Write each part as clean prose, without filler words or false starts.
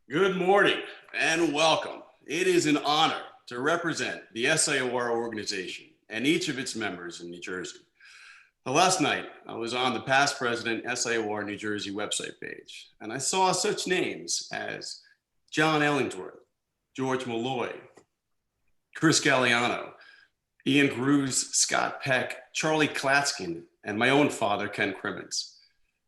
Good morning and welcome. It is an honor to represent the SIOR organization and each of its members in New Jersey. Last night, I was on the past president SIOR New Jersey website page, and I saw such names as John Ellingsworth, George Malloy, Chris Galliano, Ian Cruz, Scott Peck, Charlie Klatskin, and my own father, Ken Crimmins.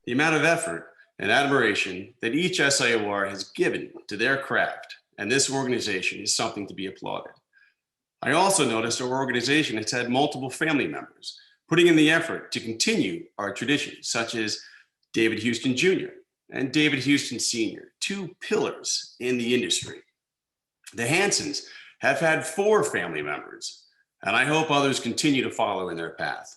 The amount of effort and admiration that each SIOR has given to their craft and this organization is something to be applauded. I also noticed our organization has had multiple family members putting in the effort to continue our traditions, such as David Houston Jr. and David Houston Sr., two pillars in the industry. The Hansons have had 4 family members, and I hope others continue to follow in their path.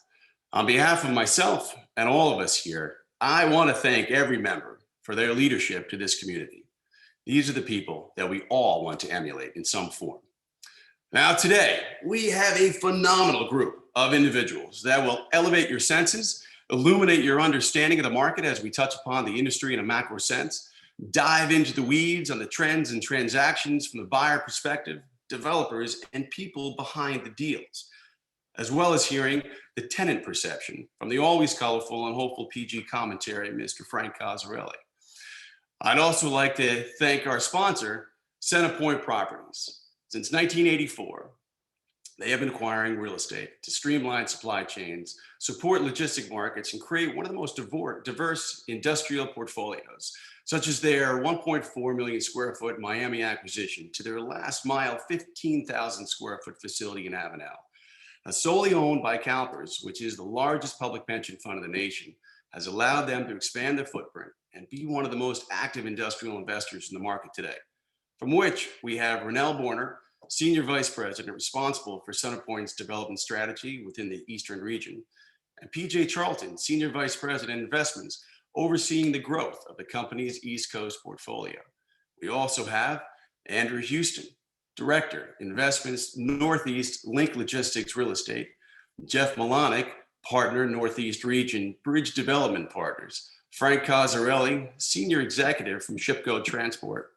On behalf of myself and all of us here, I want to thank every member for their leadership to this community. These are the people that we all want to emulate in some form. Now today, we have a phenomenal group of individuals that will elevate your senses, illuminate your understanding of the market as we touch upon the industry in a macro sense, dive into the weeds on the trends and transactions from the buyer perspective, developers, and people behind the deals, as well as hearing the tenant perception from the always colorful and hopeful PG commentary, Mr. Frank Cozzarelli. I'd also like to thank our sponsor, CenterPoint Properties. Since 1984, they have been acquiring real estate to streamline supply chains, support logistic markets, and create one of the most diverse industrial portfolios, such as their 1.4 million square foot Miami acquisition to their last mile 15,000 square foot facility in Avenel. Solely owned by CalPERS, which is the largest public pension fund in the nation, has allowed them to expand their footprint and be one of the most active industrial investors in the market today, from which we have Ronel Borner, Senior Vice President responsible for CenterPoint's development strategy within the Eastern region, and PJ Charlton, Senior Vice President Investments, overseeing the growth of the company's East Coast portfolio. We also have Andrew Houston, Director, Investments, Northeast Link Logistics Real Estate, Jeff Milanaik, Partner, Northeast Region, Bridge Development Partners, Frank Cozzarelli, Senior Executive from Shipco Transport,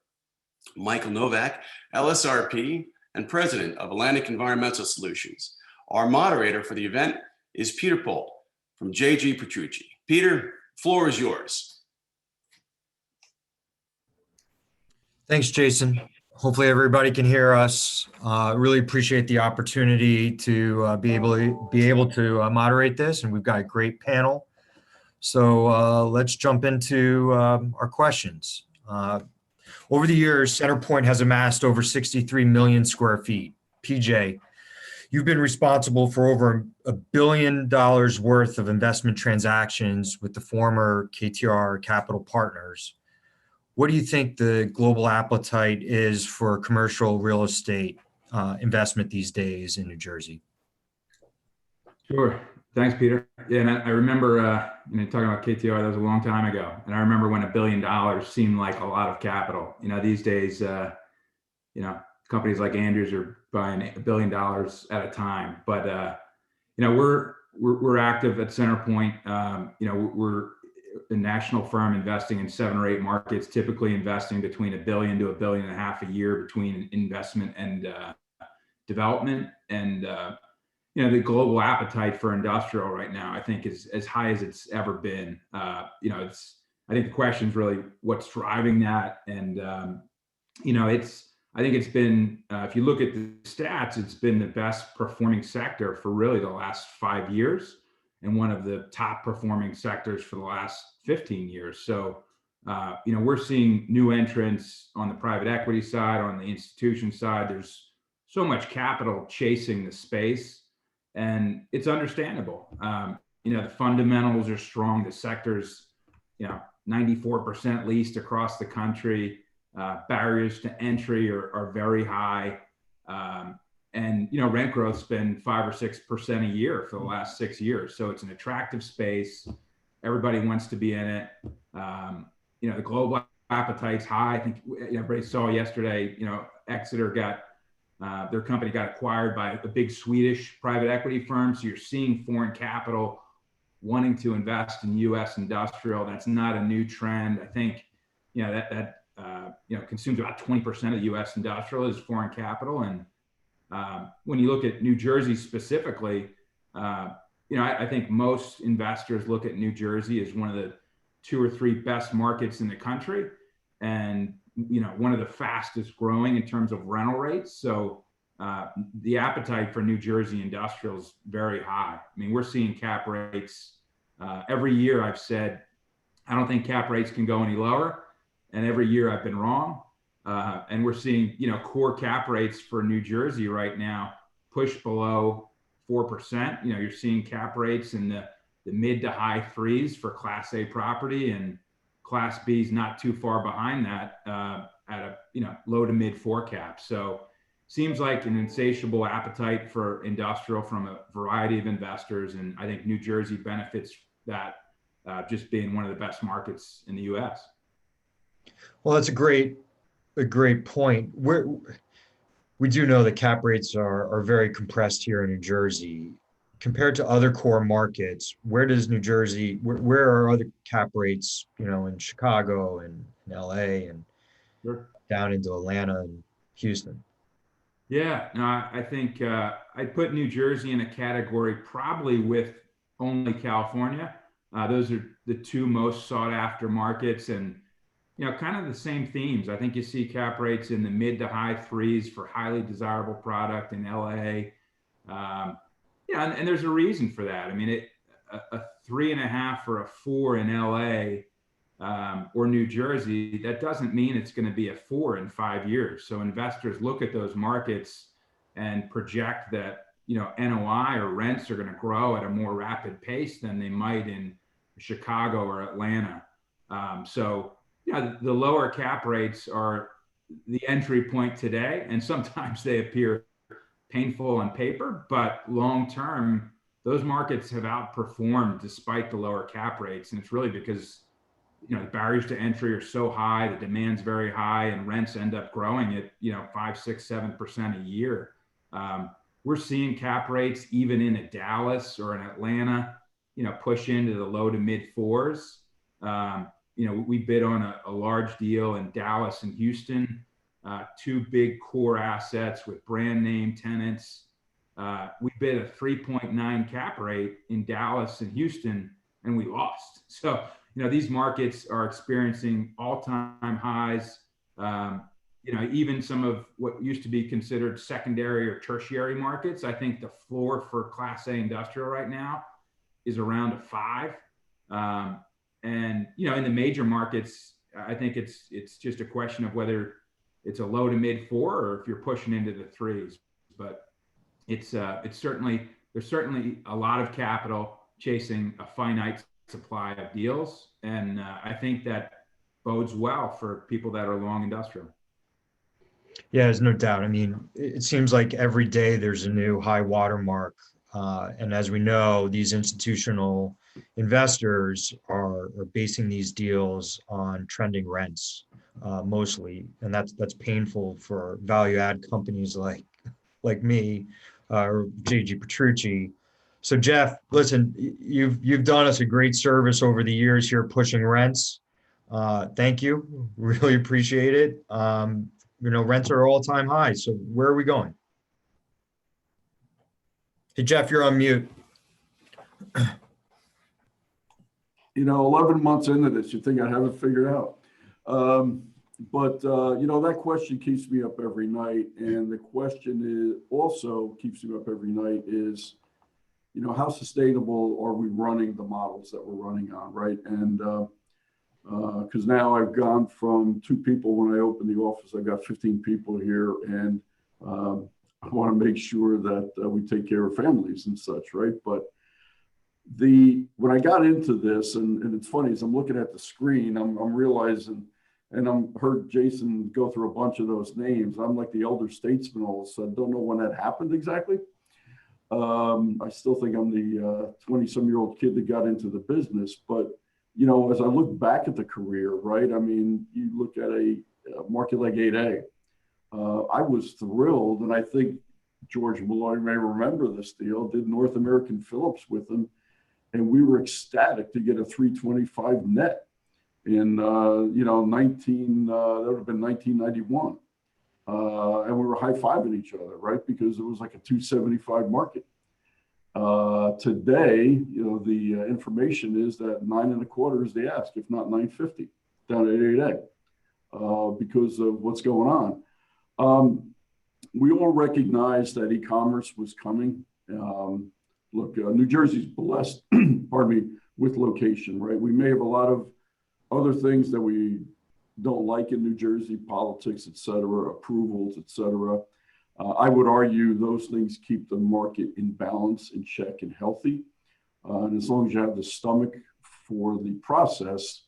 Michael Novak, LSRP, and President of Atlantic Environmental Solutions. Our moderator for the event is Peter Polt from JG Petrucci. Peter, floor is yours. Thanks, Jason. Hopefully everybody can hear us. Really appreciate the opportunity to be able to moderate this, and we've got a great panel. So let's jump into our questions. Over the years, CenterPoint has amassed over 63 million square feet. PJ, you've been responsible for over $1 billion worth of investment transactions with the former KTR Capital Partners. What do you think the global appetite is for commercial real estate investment these days in New Jersey? Sure. Thanks, Peter. Yeah, and I remember talking about KTR, that was a long time ago. And I remember when $1 billion seemed like a lot of capital. These days, companies like Andrews are buying $1 billion at a time. But we're active at CenterPoint. We're a national firm investing in 7 or 8 markets, typically investing between $1 billion to $1.5 billion a year between investment and development. And the global appetite for industrial right now, I think, is as high as it's ever been. I think the question is really what's driving that. And I think it's been, if you look at the stats, it's been the best performing sector for really the last 5 years, and one of the top performing sectors for the last 15 years. So, we're seeing new entrants on the private equity side, on the institution side. There's so much capital chasing the space, and it's understandable. The fundamentals are strong. The sector's, 94% leased across the country. Barriers to entry are very high. And rent growth's been 5 or 6% a year for the last 6 years. So it's an attractive space. Everybody wants to be in it. The global appetite's high. I think everybody saw yesterday, Exeter their company got acquired by a big Swedish private equity firm. So you're seeing foreign capital wanting to invest in U.S. industrial. That's not a new trend. I think, that consumes about 20% of the U.S. industrial is foreign capital. And when you look at New Jersey specifically, I think most investors look at New Jersey as one of the 2 or 3 best markets in the country, and one of the fastest growing in terms of rental rates. So the appetite for New Jersey industrial is very high. I mean, we're seeing cap rates every year. I've said I don't think cap rates can go any lower, and every year I've been wrong. And we're seeing core cap rates for New Jersey right now push below 4%. You're seeing cap rates in the mid to high 3s for Class A property, and Class B is not too far behind that at a low to mid 4 cap. So seems like an insatiable appetite for industrial from a variety of investors, and I think New Jersey benefits that just being one of the best markets in the U.S. Well, that's a great point. We do know that cap rates are very compressed here in New Jersey. Compared to other core markets, where does New Jersey, where are other cap rates, in Chicago and in LA and Sure. down into Atlanta and Houston? Yeah, no, I think I'd put New Jersey in a category probably with only California. Those are the 2 most sought after markets, and kind of the same themes. I think you see cap rates in the mid to high 3s for highly desirable product in LA. And there's a reason for that. I mean, a 3.5 or a 4 in LA or New Jersey, that doesn't mean it's going to be a 4 in 5 years. So investors look at those markets and project that, NOI or rents are going to grow at a more rapid pace than they might in Chicago or Atlanta. The lower cap rates are the entry point today, and sometimes they appear painful on paper, but long term, those markets have outperformed despite the lower cap rates. And it's really because the barriers to entry are so high, the demand's very high, and rents end up growing at 5, 6, 7% a year. We're seeing cap rates even in a Dallas or an Atlanta, push into the low to mid 4s. We bid on a large deal in Dallas and Houston, 2 big core assets with brand name tenants. We bid a 3.9 cap rate in Dallas and Houston, and we lost. So, these markets are experiencing all-time highs. Even some of what used to be considered secondary or tertiary markets, I think the floor for Class A industrial right now is around a 5. And in the major markets, I think it's just a question of whether it's a low to mid 4 or if you're pushing into the 3s. But it's certainly, there's certainly a lot of capital chasing a finite supply of deals, and I think that bodes well for people that are long industrial. Yeah, there's no doubt. I mean, it seems like every day there's a new high watermark. And as we know, these institutional investors are basing these deals on trending rents mostly. And that's painful for value add companies like me, or JG Petrucci. So Jeff, listen, you've done us a great service over the years here pushing rents. Thank you. Really appreciate it. Rents are all-time high. So where are we going? Hey, Jeff, you're on mute. 11 months into this, you think I'd have it figured out. But that question keeps me up every night. And the question also keeps me up every night is, how sustainable are we running the models that we're running on, right? And because now I've gone from 2 people when I opened the office, I've got 15 people here, and I want to make sure that we take care of families and such, right? But when I got into this, and it's funny, as I'm looking at the screen, I'm realizing, and I'm heard Jason go through a bunch of those names. I'm like the elder statesman all of a sudden. Don't know when that happened exactly. I still think I'm the 20-some-year-old kid that got into the business. But, as I look back at the career, right, I mean, you look at a market like 8A, I was thrilled, and I think George Malloy may remember this deal, did North American Phillips with him, and we were ecstatic to get a 325 net. in, you know, that would have been 1991. And we were high-fiving each other, right? Because it was like a 275 market. Today, you know, the information is that 9.25 is the ask, if not 950, down at 8A, because of what's going on. We all recognize that e-commerce was coming. Look, New Jersey's blessed, pardon me, with location, right? We may have a lot of other things that we don't like in New Jersey, politics, et cetera, approvals, et cetera. I would argue those things keep the market in balance, in check, and healthy. And as long as you have the stomach for the process,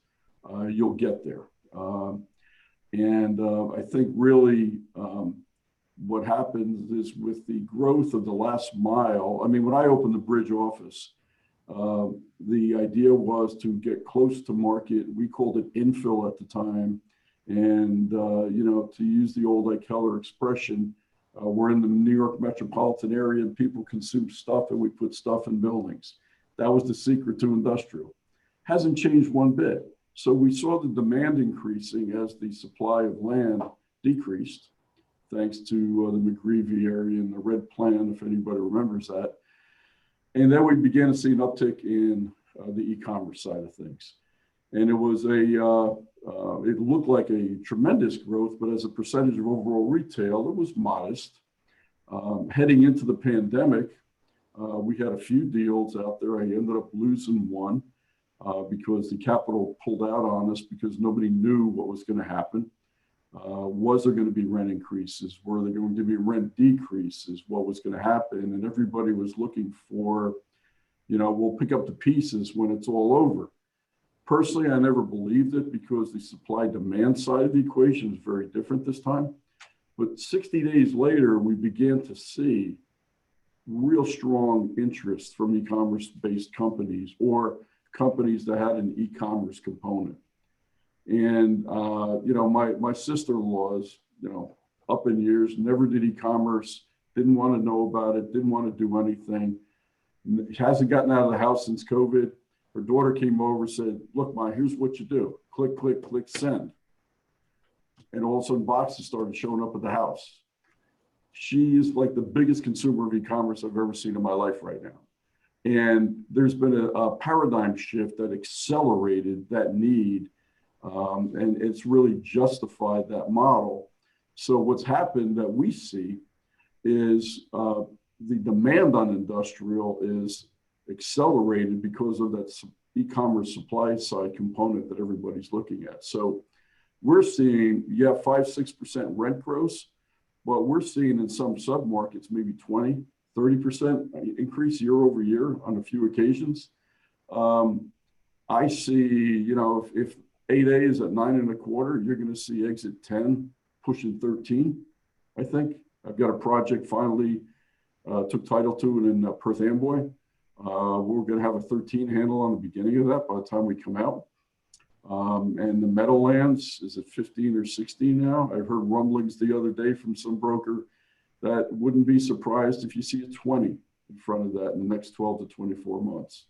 you'll get there. I think really what happens is with the growth of the last mile. I mean, when I opened the Bridge office, the idea was to get close to market. We called it infill at the time. And, you know, to use the old Ike Keller expression, we're in the New York metropolitan area and people consume stuff and we put stuff in buildings. That was the secret to industrial. Hasn't changed one bit. So we saw the demand increasing as the supply of land decreased, thanks to the McGreevy area and the red plan, if anybody remembers that. And then we began to see an uptick in the e-commerce side of things. And it was it looked like a tremendous growth, but as a percentage of overall retail, it was modest. Heading into the pandemic, we had a few deals out there. I ended up losing one because the capital pulled out on us because nobody knew what was going to happen. Was there going to be rent increases? Were there going to be rent decreases? What was going to happen? And everybody was looking for, you know, we'll pick up the pieces when it's all over. Personally, I never believed it because the supply demand side of the equation is very different this time. But 60 days later, we began to see real strong interest from e-commerce based companies or companies that had an e-commerce component. And, you know, my sister-in-laws, you know, up in years, never did e-commerce, didn't want to know about it, didn't want to do anything. Hasn't gotten out of the house since COVID. Her daughter came over, said, look, Ma, here's what you do. Click, click, click, send. And all of a sudden boxes started showing up at the house. She is like the biggest consumer of e-commerce I've ever seen in my life right now. And there's been a paradigm shift that accelerated that need. And it's really justified that model. So what's happened that we see is the demand on industrial is accelerated because of that e-commerce supply side component that everybody's looking at. So we're seeing, 5-6% rent growth, but we're seeing in some submarkets maybe 20-30% increase year over year on a few occasions. I see, you know, if 8A is at 9.25, you're going to see exit 10 pushing 13. I think I've got a project finally took title to it in Perth Amboy. We're going to have a 13 handle on the beginning of that by the time we come out. And the Meadowlands is at 15 or 16 now. I heard rumblings the other day from some broker that wouldn't be surprised if you see a 20 in front of that in the next 12 to 24 months.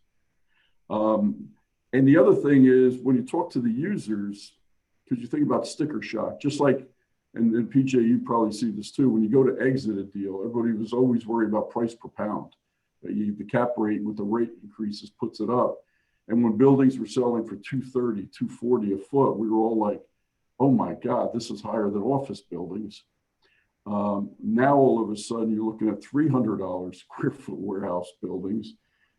And the other thing is when you talk to the users, because you think about sticker shock, just like, and PJ, you probably see this too, when you go to exit a deal, everybody was always worried about price per pound. The cap rate with the rate increases puts it up. And when buildings were selling for $230, $240 a foot, we were all like, oh my God, this is higher than office buildings. Now all of a sudden you're looking at $300 square foot warehouse buildings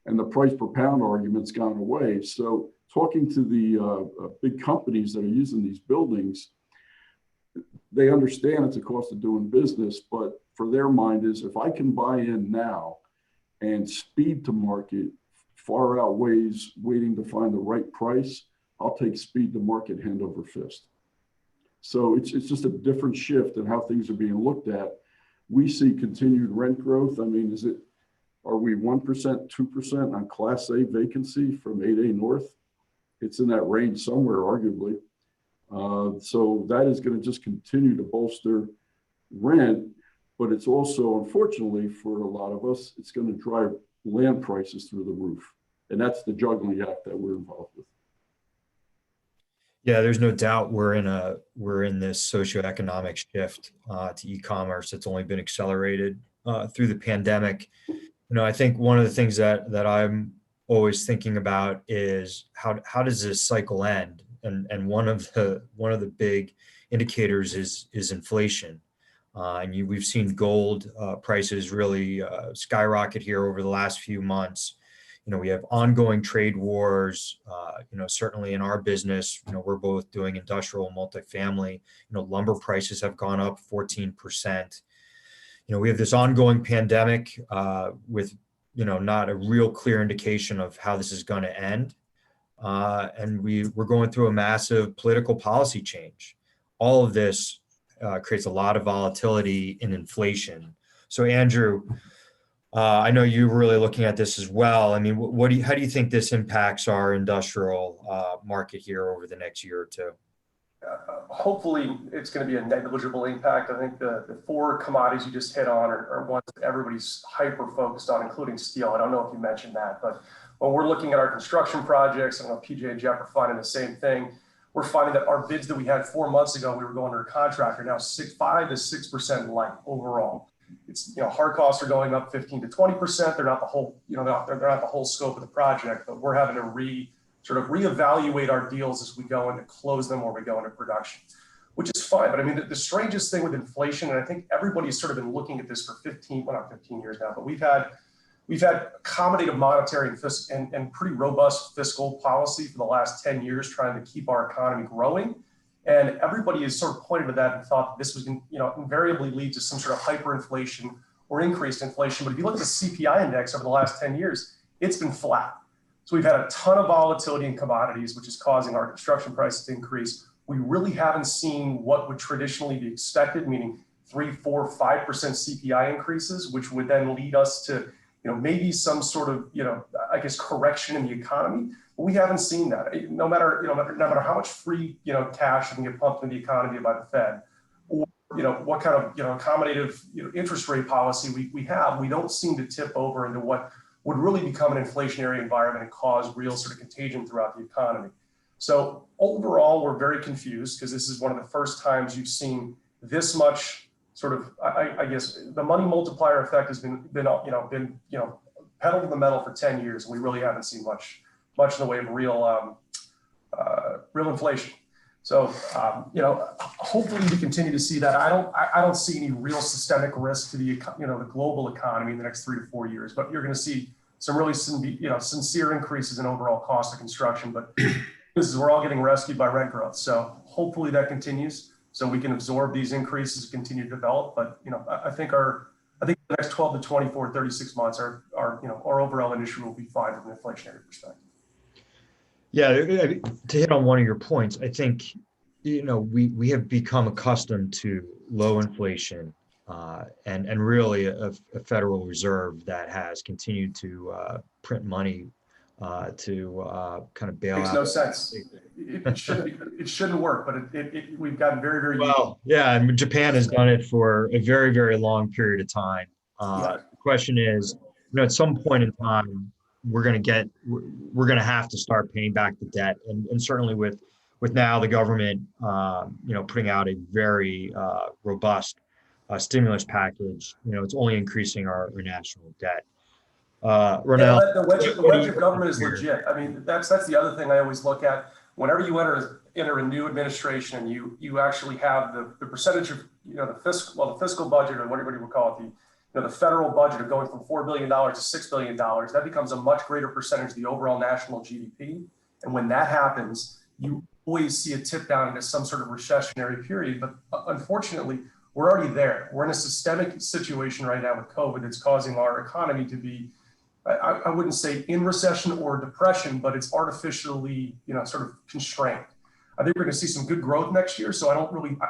and the price per pound argument's gone away. So talking to the big companies that are using these buildings, they understand it's a cost of doing business, but for their mind is if I can buy in now and speed to market far outweighs waiting to find the right price, I'll take speed to market hand over fist. So it's just a different shift in how things are being looked at. We see continued rent growth. I mean, are we 1%, 2% on Class A vacancy from 8A North? It's in that range somewhere, arguably. So that is going to just continue to bolster rent, but it's also, unfortunately, for a lot of us, it's going to drive land prices through the roof. And that's the juggling act that we're involved with. Yeah, there's no doubt we're in this socioeconomic shift to e-commerce. It's only been accelerated through the pandemic. I think one of the things that I'm always thinking about is how does this cycle end? And one of the big indicators is inflation. We've seen gold prices really skyrocket here over the last few months. We have ongoing trade wars. Certainly in our business, we're both doing industrial and multifamily. Lumber prices have gone up 14%. We have this ongoing pandemic with, not a real clear indication of how this is going to end. And we're going through a massive political policy change. All of this creates a lot of volatility in inflation. So Andrew, I know you're really looking at this as well. I mean, how do you think this impacts our industrial market here over the next year or two? Hopefully it's going to be a negligible impact. I think the four commodities you just hit on are ones that everybody's hyper focused on, including steel. I don't know if you mentioned that, but when we're looking at our construction projects, I know PJ and Jeff are finding the same thing. We're finding that our bids that we had 4 months ago, we were going under contract, are now 5 to 6% light overall. It's, hard costs are going up 15 to 20%. They're not the whole, they're not the whole scope of the project, but we're having to reevaluate our deals as we go in to close them or we go into production, which is fine. But I mean, the strangest thing with inflation, and I think everybody's sort of been looking at this for not 15 years now, but we've had accommodative monetary and pretty robust fiscal policy for the last 10 years, trying to keep our economy growing. And everybody has sort of pointed to that and thought that this was, invariably lead to some sort of hyperinflation or increased inflation. But if you look at the CPI index over the last 10 years, it's been flat. So we've had a ton of volatility in commodities, which is causing our construction prices to increase. We really haven't seen what would traditionally be expected, meaning 3, 4, 5% CPI increases, which would then lead us to, maybe some sort of, correction in the economy. But we haven't seen that. No matter how much free, cash can get pumped into the economy by the Fed, or, what kind of, accommodative, interest rate policy we have, we don't seem to tip over into what would really become an inflationary environment and cause real sort of contagion throughout the economy. So overall, we're very confused because this is one of the first times you've seen this much sort of, I guess, the money multiplier effect has been pedal to the metal for 10 years. And we really haven't seen much in the way of real inflation. So, hopefully we continue to see that. I don't see any real systemic risk to the global economy in the next 3 to 4 years, but you're going to see some really, sincere increases in overall cost of construction. But we're all getting rescued by rent growth. So hopefully that continues so we can absorb these increases and continue to develop. But, I think the next 12 to 24, 36 months our overall industry will be fine from an inflationary perspective. Yeah, to hit on one of your points, I think, we have become accustomed to low inflation and really a Federal Reserve that has continued to print money to kind of bail out. Makes no sense. It shouldn't work, but we've gotten very, very well. Yeah, and Japan has done it for a very, very long period of time. The question is, at some point in time, we're going to have to start paying back the debt, and certainly with now the government, putting out a very robust stimulus package. It's only increasing our national debt. Ronel, the wedge of government is legit. I mean, that's the other thing I always look at. Whenever you enter a new administration, you actually have the percentage of the fiscal budget, or whatever you would call it, the federal budget of going from $4 billion to $6 billion. That becomes a much greater percentage of the overall national GDP. And when that happens, you always see a tip down into some sort of recessionary period. But unfortunately, we're already there. We're in a systemic situation right now with COVID that's causing our economy to be, I wouldn't say in recession or depression, but it's artificially, sort of constrained. I think we're going to see some good growth next year. So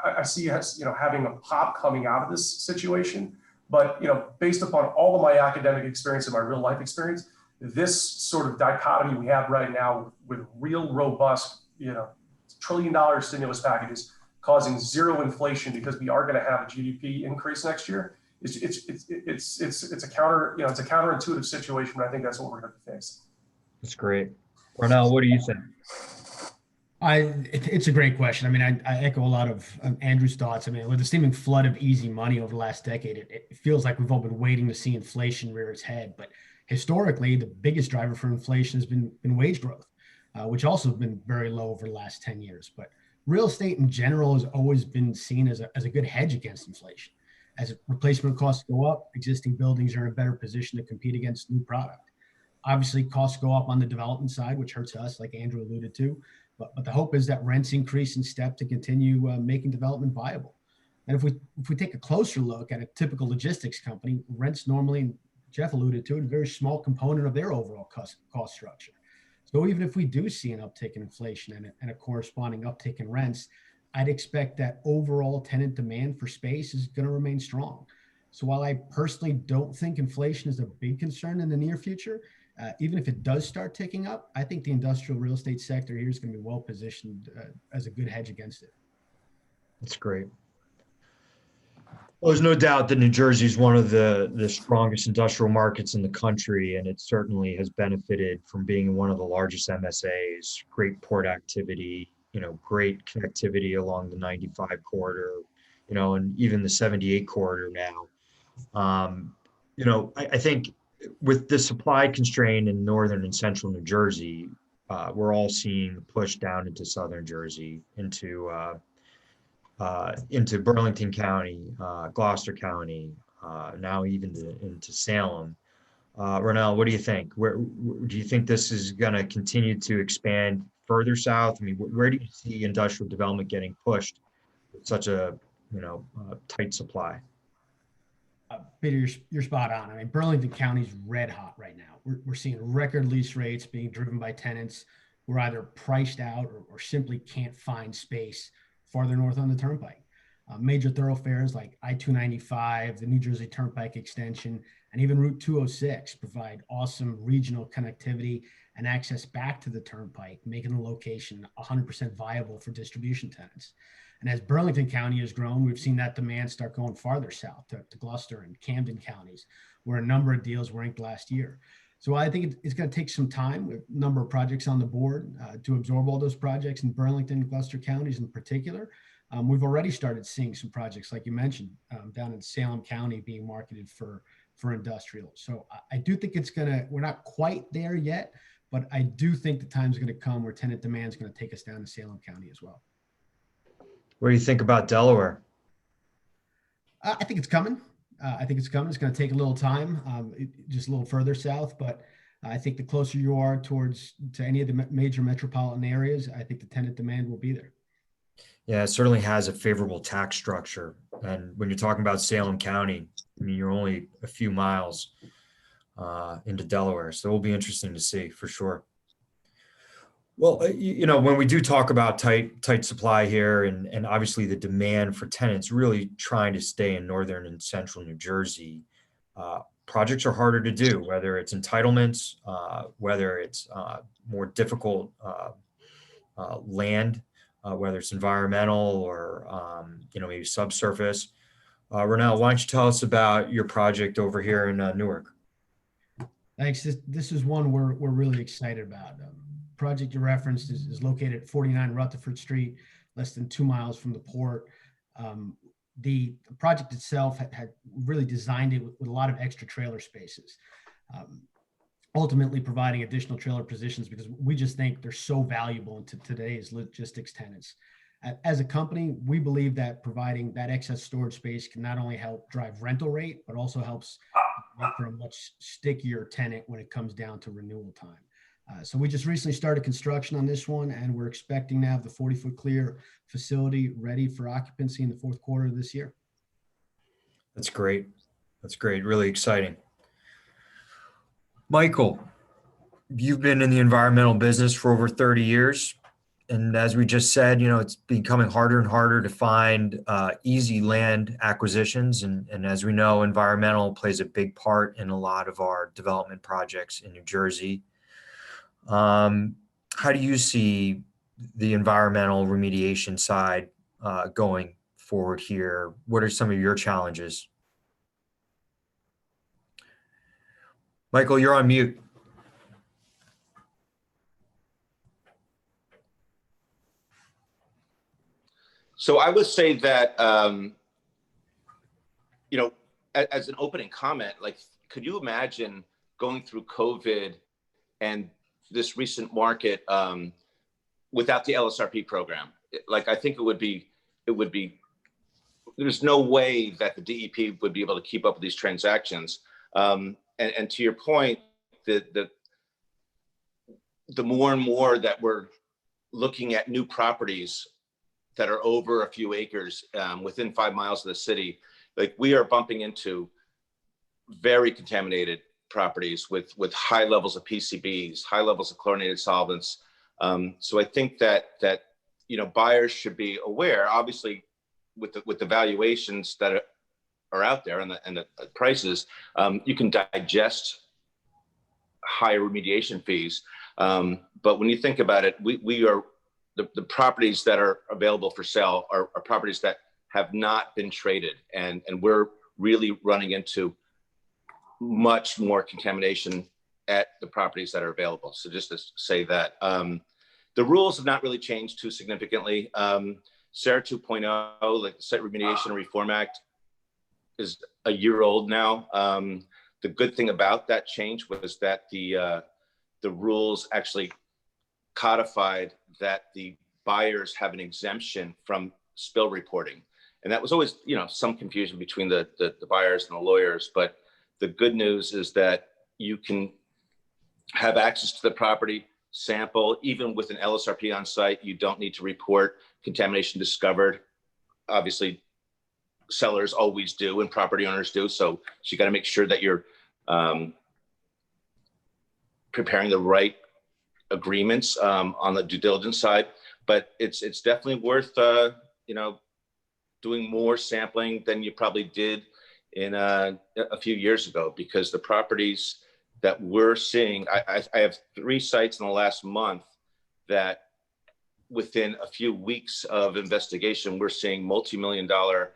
I see us, having a pop coming out of this situation. But, based upon all of my academic experience and my real life experience, this sort of dichotomy we have right now with real robust, $1 trillion stimulus packages causing zero inflation because we are going to have a GDP increase next year. It's a counterintuitive situation, but I think that's what we're going to face. That's great. Ronel, what do you think? It's a great question. I mean, I echo a lot of Andrew's thoughts. I mean, with the steaming flood of easy money over the last decade, it feels like we've all been waiting to see inflation rear its head. But historically, the biggest driver for inflation has been wage growth, which also has been very low over the last 10 years. But real estate in general has always been seen as a good hedge against inflation. As replacement costs go up, existing buildings are in a better position to compete against new product. Obviously, costs go up on the development side, which hurts us, like Andrew alluded to. But the hope is that rents increase in step to continue making development viable. And if we take a closer look at a typical logistics company, rents normally, Jeff alluded to, a very small component of their overall cost structure. So even if we do see an uptick in inflation and a corresponding uptick in rents, I'd expect that overall tenant demand for space is going to remain strong. So while I personally don't think inflation is a big concern in the near future, even if it does start ticking up, I think the industrial real estate sector here is going to be well positioned as a good hedge against it. That's great. Well, there's no doubt that New Jersey is one of the strongest industrial markets in the country, and it certainly has benefited from being one of the largest MSAs, great port activity, great connectivity along the 95 corridor, and even the 78 corridor now. I think with the supply constraint in northern and central New Jersey, we're all seeing push down into southern Jersey, into Burlington County, Gloucester County, now even into Salem. Ronel, what do you think? Where do you think this is going to continue to expand further south? I mean, where do you see industrial development getting pushed with such a tight supply? Peter, you're spot on. I mean, Burlington County's red hot right now. We're seeing record lease rates being driven by tenants who are either priced out or simply can't find space farther north on the turnpike. Major thoroughfares like I-295, the New Jersey Turnpike extension, and even Route 206 provide awesome regional connectivity and access back to the turnpike, making the location 100% viable for distribution tenants. And as Burlington County has grown, we've seen that demand start going farther south to Gloucester and Camden counties, where a number of deals were inked last year. So I think it's going to take some time with a number of projects on the board to absorb all those projects in Burlington and Gloucester counties in particular. We've already started seeing some projects, like you mentioned, down in Salem County being marketed for industrial. So I do think we're not quite there yet, but I do think the time's going to come where tenant demand is going to take us down to Salem County as well. What do you think about Delaware? I think it's coming. It's going to take a little time, just a little further south. But I think the closer you are to any of the major metropolitan areas, I think the tenant demand will be there. Yeah, it certainly has a favorable tax structure. And when you're talking about Salem County, I mean, you're only a few miles into Delaware. So it will be interesting to see for sure. Well, when we do talk about tight supply here and obviously the demand for tenants really trying to stay in northern and central New Jersey, projects are harder to do, whether it's entitlements, whether it's more difficult land, whether it's environmental or, maybe subsurface. Ronel, why don't you tell us about your project over here in Newark? Thanks. This is one we're really excited about. Project you referenced is located at 49 Rutherford Street, less than 2 miles from the port. The project itself had really designed it with a lot of extra trailer spaces, ultimately providing additional trailer positions because we just think they're so valuable into today's logistics tenants. As a company, we believe that providing that excess storage space can not only help drive rental rate, but also helps make for a much stickier tenant when it comes down to renewal time. So we just recently started construction on this one, and we're expecting to have the 40-foot clear facility ready for occupancy in the fourth quarter of this year. That's great. That's great. Really exciting. Michael, you've been in the environmental business for over 30 years. And as we just said, it's becoming harder and harder to find easy land acquisitions. And as we know, environmental plays a big part in a lot of our development projects in New Jersey. How do you see the environmental remediation side going forward here? What are some of your challenges? Michael, you're on mute. So I would say that, you know, as an opening comment, like, could you imagine going through COVID and this recent market without the LSRP program? Like, I think it would be, there's no way that the DEP would be able to keep up with these transactions. And to your point, the more and more that we're looking at new properties that are over a few acres within 5 miles of the city, like, we are bumping into very contaminated properties with high levels of PCBs, high levels of chlorinated solvents. So I think that you know, buyers should be aware, obviously, with the valuations that are out there and the prices, you can digest higher remediation fees. But when you think about it, we are, the properties that are available for sale are properties that have not been traded, and we're really running into much more contamination at the properties that are available. So just to say that, the rules have not really changed too significantly. SIOR 2.0, like the Site Remediation and Reform Act, is a year old now. The good thing about that change was that the rules actually codified that the buyers have an exemption from spill reporting. And that was always, you know, some confusion between the buyers and the lawyers. But the good news is that you can have access to the property, sample, even with an LSRP on site. You don't need to report contamination discovered. Obviously, sellers always do and property owners do. So you got to make sure that you're preparing the right agreements on the due diligence side. But it's definitely worth you know, doing more sampling than you probably did in a few years ago, because the properties that we're seeing, I have 3 sites in the last month that within a few weeks of investigation, we're seeing multi-million-dollar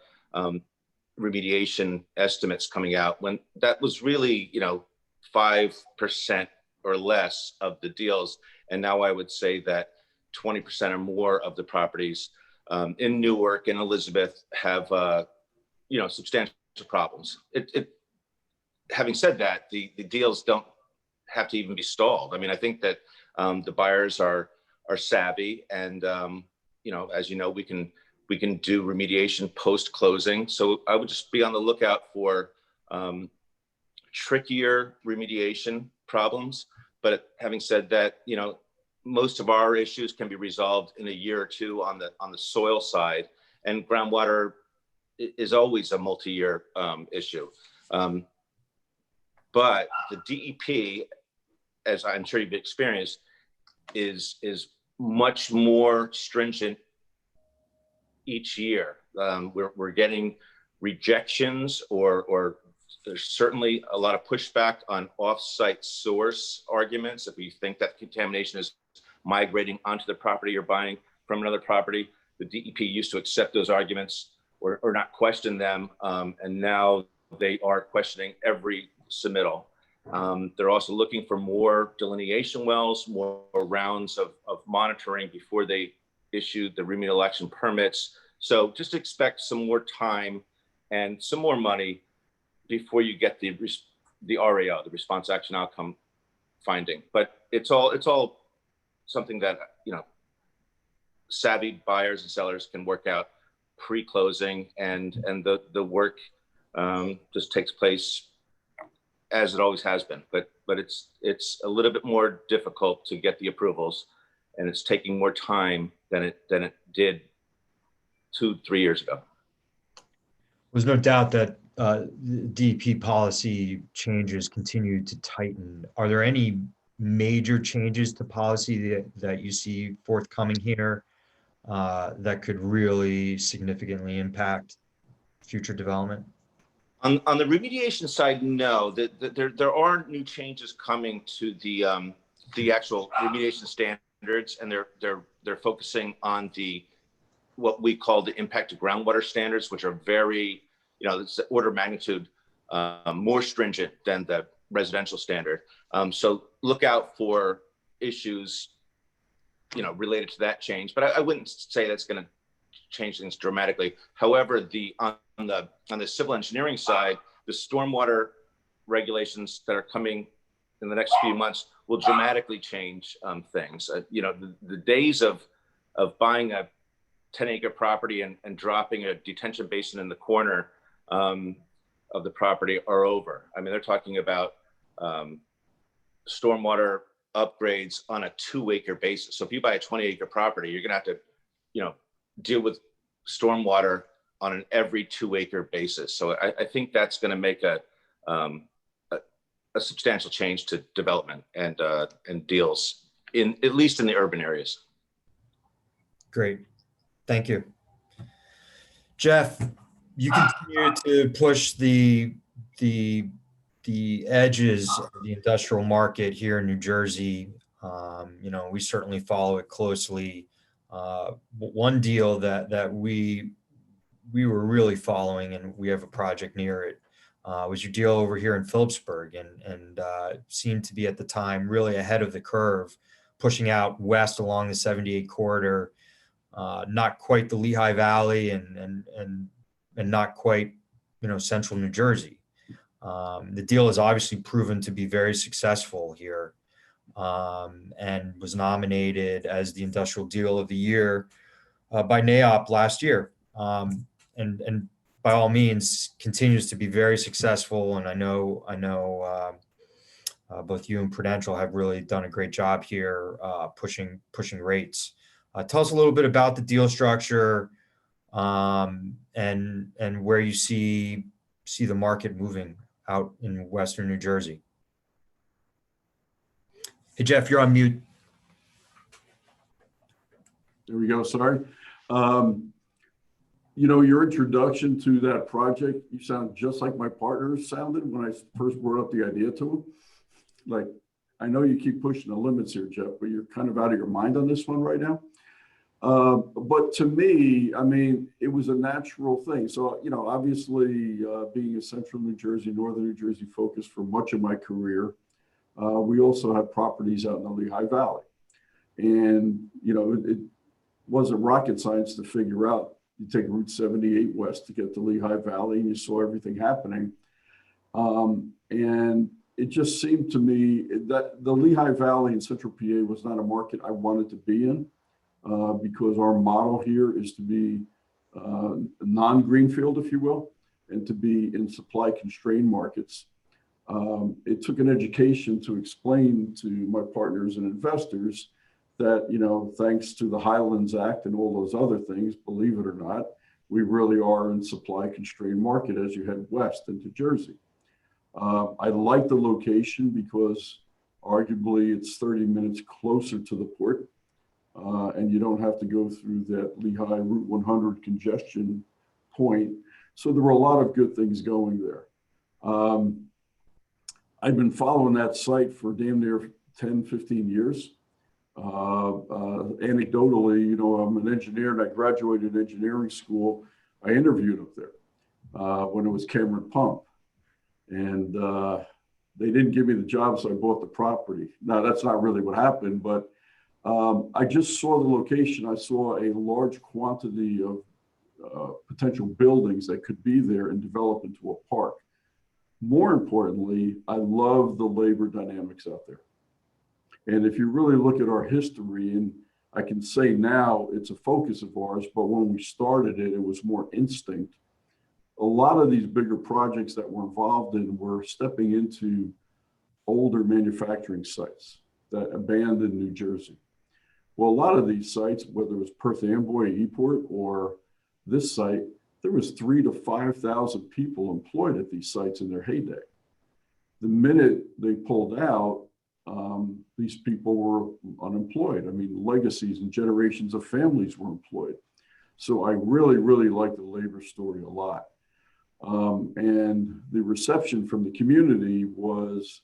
remediation estimates coming out, when that was really, you know, 5% or less of the deals. And now I would say that 20% or more of the properties in Newark and Elizabeth have, you know, substantial problems. Having said that, the deals don't have to even be stalled. I mean, I think that the buyers are savvy, and you know, as you know, we can do remediation post closing. So I would just be on the lookout for trickier remediation problems. But having said that, you know, most of our issues can be resolved in a year or two on the soil side, and groundwater is always a multi-year issue. But the DEP, as I'm sure you've experienced, is much more stringent each year. We're getting rejections, or there's certainly a lot of pushback on off-site source arguments. If you think that contamination is migrating onto the property you're buying from another property, the DEP used to accept those arguments or not question them, and now they are questioning every submittal. They're also looking for more delineation wells, more rounds of monitoring before they issue the remedial action permits. So just expect some more time and some more money before you get the RAO, the response action outcome finding. But it's all something that, you know, savvy buyers and sellers can work out pre-closing, and the work just takes place as it always has been. But it's a little bit more difficult to get the approvals, and it's taking more time than it did 2-3 years ago. There's no doubt that DEP policy changes continue to tighten. Are there any major changes to policy that you see forthcoming here that could really significantly impact future development? On the remediation side, no. There are new changes coming to the actual remediation standards, and they're focusing on what we call the impact to groundwater standards, which are very, you know, it's order of magnitude more stringent than the residential standard. So look out for issues, you know, related to that change. But I wouldn't say that's going to change things dramatically. However, on the civil engineering side, the stormwater regulations that are coming in the next few months will dramatically change things. The days of buying a 10-acre property and dropping a detention basin in the corner of the property are over. I mean, they're talking about stormwater upgrades on a 2-acre basis. So if you buy a 20-acre property, you're going to have to, deal with stormwater on an every 2-acre basis. So I think that's going to make a substantial change to development and deals at least in the urban areas. Great. Thank you. Jeff, you continue to push the edges of the industrial market here in New Jersey. We certainly follow it closely. One deal that we were really following, and we have a project near it, was your deal over here in Phillipsburg, and seemed to be at the time really ahead of the curve, pushing out west along the 78 corridor, not quite the Lehigh Valley and not quite, central New Jersey. The deal has obviously proven to be very successful here, and was nominated as the industrial deal of the year by NAIOP last year. And by all means continues to be very successful. And I know both you and Prudential have really done a great job here, pushing rates. Tell us a little bit about the deal structure, and where you see the market moving out in Western New Jersey. Hey, Jeff, you're on mute. There we go. Sorry. Your introduction to that project, you sound just like my partner sounded when I first brought up the idea to him. Like, I know you keep pushing the limits here, Jeff, but you're kind of out of your mind on this one right now. But to me, I mean, it was a natural thing. So, obviously being a central New Jersey, northern New Jersey focus for much of my career, we also had properties out in the Lehigh Valley. And, it wasn't rocket science to figure out. You take Route 78 west to get to Lehigh Valley, and you saw everything happening. And it just seemed to me that the Lehigh Valley in Central PA was not a market I wanted to be in, because our model here is to be non-greenfield, if you will, and to be in supply-constrained markets. It took an education to explain to my partners and investors that, thanks to the Highlands Act and all those other things, believe it or not, we really are in supply-constrained market as you head west into Jersey. I like the location because arguably it's 30 minutes closer to the port, and you don't have to go through that Lehigh Route 100 congestion point. So there were a lot of good things going there. I've been following that site for damn near 10, 15 years. Anecdotally, I'm an engineer and I graduated engineering school. I interviewed up there when it was Cameron Pump, and they didn't give me the job, so I bought the property. Now, that's not really what happened, but I just saw the location. I saw a large quantity of potential buildings that could be there and develop into a park. More importantly, I love the labor dynamics out there. And if you really look at our history, and I can say now it's a focus of ours, but when we started it, it was more instinct. A lot of these bigger projects that we're involved in were stepping into older manufacturing sites that abandoned New Jersey. Well, a lot of these sites, whether it was Perth Amboy, Eport, or this site, there was 3,000 to 5,000 people employed at these sites in their heyday. The minute they pulled out, these people were unemployed. I mean, legacies and generations of families were employed. So I really, really like the labor story a lot. And the reception from the community was,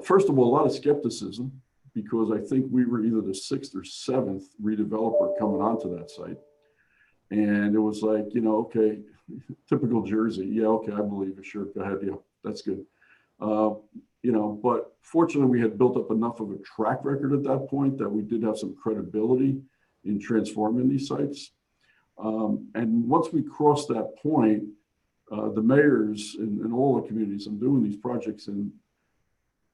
first of all, a lot of skepticism, because I think we were either the 6th or 7th redeveloper coming onto that site. And it was like, okay, typical Jersey. Yeah, okay, I believe it. Sure, go ahead. Yeah, that's good. But fortunately we had built up enough of a track record at that point that we did have some credibility in transforming these sites. And once we crossed that point, the mayors in all the communities I'm doing these projects in,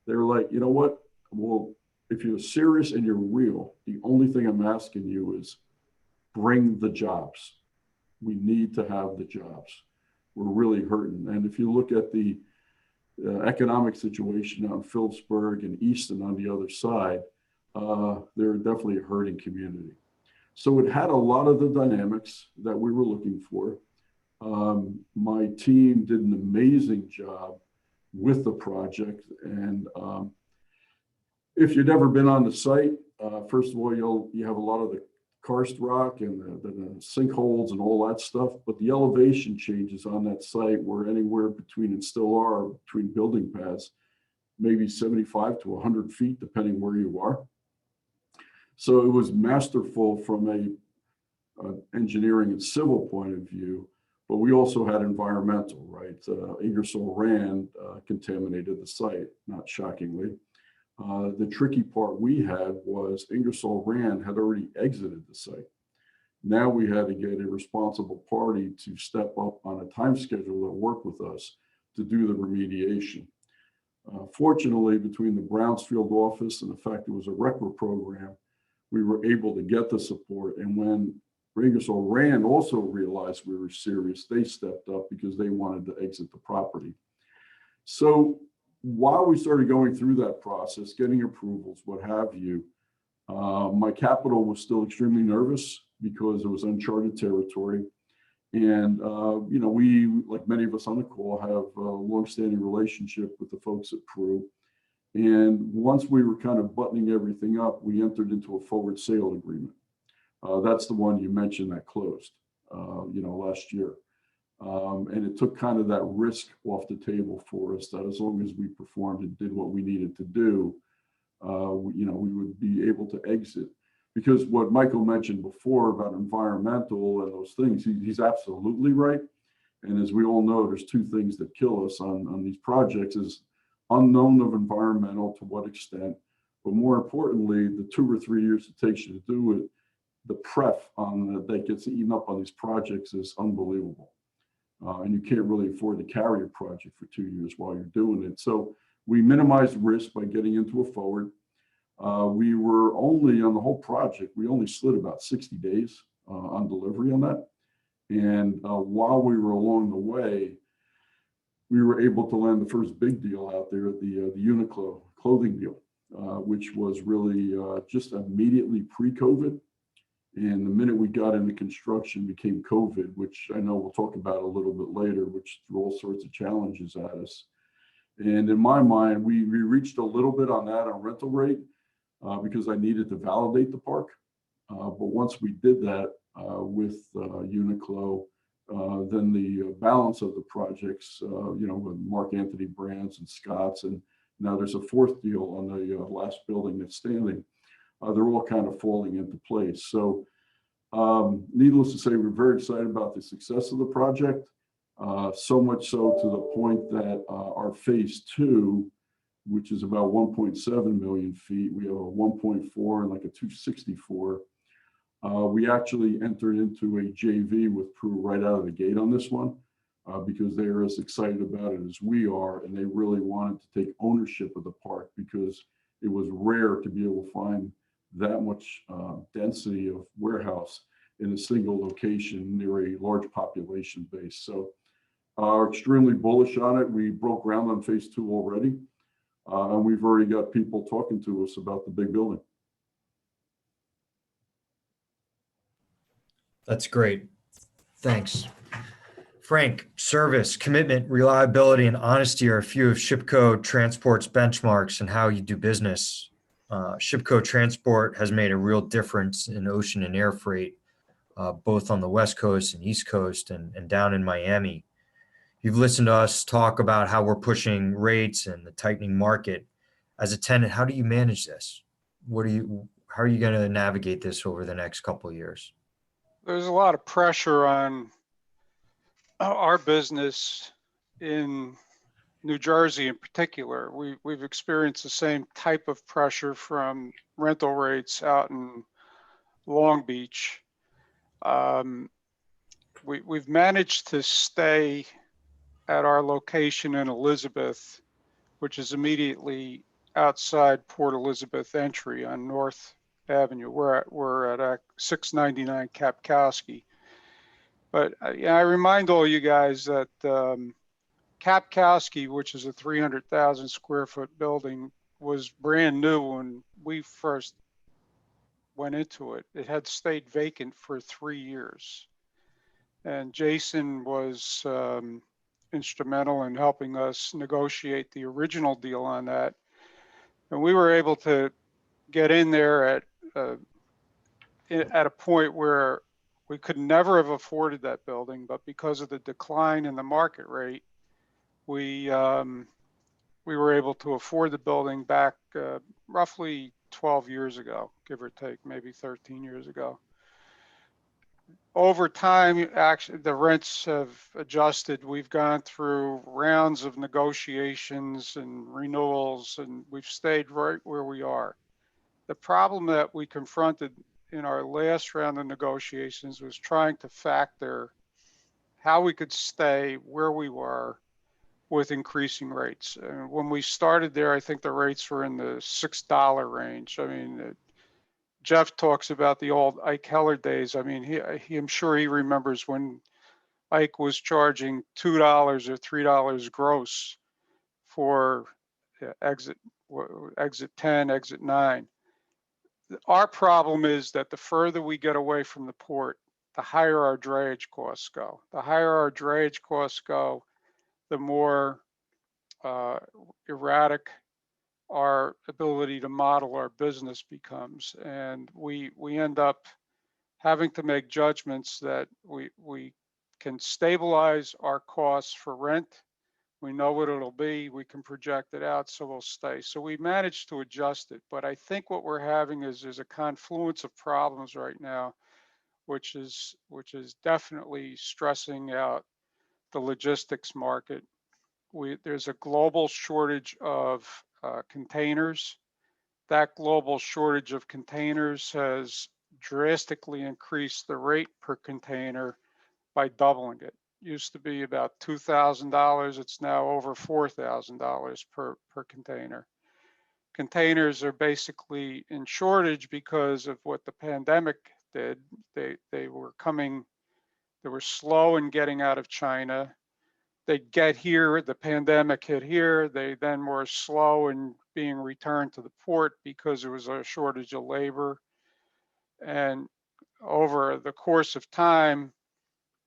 they're like, you know what? Well, if you're serious and you're real, the only thing I'm asking you is bring the jobs. We need to have the jobs. We're really hurting. And if you look at the economic situation out in Phillipsburg and Easton on the other side, they're definitely a hurting community. So it had a lot of the dynamics that we were looking for. My team did an amazing job with the project. And if you've never been on the site, first of all, you have a lot of the karst rock and the sinkholes and all that stuff, but the elevation changes on that site were anywhere between, and still are, between building pads, maybe 75 to 100 feet, depending where you are. So it was masterful from a engineering and civil point of view, but we also had environmental, right? Ingersoll Rand contaminated the site, not shockingly. The tricky part we had was Ingersoll Rand had already exited the site. Now we had to get a responsible party to step up on a time schedule that worked with us to do the remediation. Fortunately, between the Brownsfield office and the fact it was a RECRA program, we were able to get the support. And when Ingersoll Rand also realized we were serious, they stepped up because they wanted to exit the property. So while we started going through that process, getting approvals, what have you, my capital was still extremely nervous because it was uncharted territory. And, you know, we, like many of us on the call, have a longstanding relationship with the folks at Peru. And once we were kind of buttoning everything up, we entered into a forward sale agreement. That's the one you mentioned that closed, you know, last year. And it took kind of that risk off the table for us, that as long as we performed and did what we needed to do, you know, we would be able to exit. Because what Michael mentioned before about environmental and those things, he's absolutely right. And as we all know, there's two things that kill us on these projects: is unknown of environmental, to what extent, but more importantly, the 2 or 3 years it takes you to do it. The pref on that gets eaten up on these projects is unbelievable. And you can't really afford to carry a project for 2 years while you're doing it. So we minimized risk by getting into a forward. We were only on the whole project, we only slid about 60 days on delivery on that. And while we were along the way, we were able to land the first big deal out there, the Uniqlo clothing deal, which was really just immediately pre-COVID. And the minute we got into construction became COVID, which I know we'll talk about a little bit later, which threw all sorts of challenges at us. And in my mind, we reached a little bit on that on rental rate because I needed to validate the park. But once we did that with Uniqlo, then the balance of the projects, you know, with Mark Anthony Brands and Scott's, and now there's a fourth deal on the last building that's standing. They're all kind of falling into place. So needless to say, we're very excited about the success of the project. So much so to the point that our phase 2, which is about 1.7 million feet, we have a 1.4 and like a 264. We actually entered into a JV with Peru right out of the gate on this one because they are as excited about it as we are, and they really wanted to take ownership of the park because it was rare to be able to find that much density of warehouse in a single location near a large population base. So extremely bullish on it. We broke ground on phase 2 already, and we've already got people talking to us about the big building. That's great. Thanks. Frank, service, commitment, reliability, and honesty are a few of Shipco Transport's benchmarks in how you do business. Shipco Transport has made a real difference in ocean and air freight, both on the West Coast and East Coast and down in Miami. You've listened to us talk about how we're pushing rates and the tightening market. As a tenant, how do you manage this? How are you going to navigate this over the next couple of years? There's a lot of pressure on our business in New Jersey in particular. We've experienced the same type of pressure from rental rates out in Long Beach. we've managed to stay at our location in Elizabeth, which is immediately outside Port Elizabeth entry on North Avenue. We're at 699 Kapkowski. But yeah, I remind all you guys that Kapkowski, which is a 300,000 square foot building, was brand new when we first went into it. It had stayed vacant for 3 years. And Jason was instrumental in helping us negotiate the original deal on that. And we were able to get in there at a point where we could never have afforded that building, but because of the decline in the market rate, we were able to afford the building back roughly 12 years ago, give or take, maybe 13 years ago. Over time, actually, the rents have adjusted. We've gone through rounds of negotiations and renewals, and we've stayed right where we are. The problem that we confronted in our last round of negotiations was trying to factor how we could stay where we were with increasing rates. And when we started there, I think the rates were in the $6 range. I mean, Jeff talks about the old Ike Heller days. I mean, I'm sure he remembers when Ike was charging $2 or $3 gross for exit 10, exit 9. Our problem is that the further we get away from the port, the higher our drayage costs go. The higher our drayage costs go, the more erratic our ability to model our business becomes. And we end up having to make judgments that we can stabilize our costs for rent. We know what it'll be. We can project it out, so we'll stay. So we managed to adjust it. But I think what we're having is a confluence of problems right now, which is definitely stressing out the logistics market. There's a global shortage of containers. That global shortage of containers has drastically increased the rate per container by doubling it. Used to be about $2,000. It's now over $4,000 per container. Containers are basically in shortage because of what the pandemic did. They were slow in getting out of China. They get here, the pandemic hit here. They then were slow in being returned to the port because there was a shortage of labor. And over the course of time,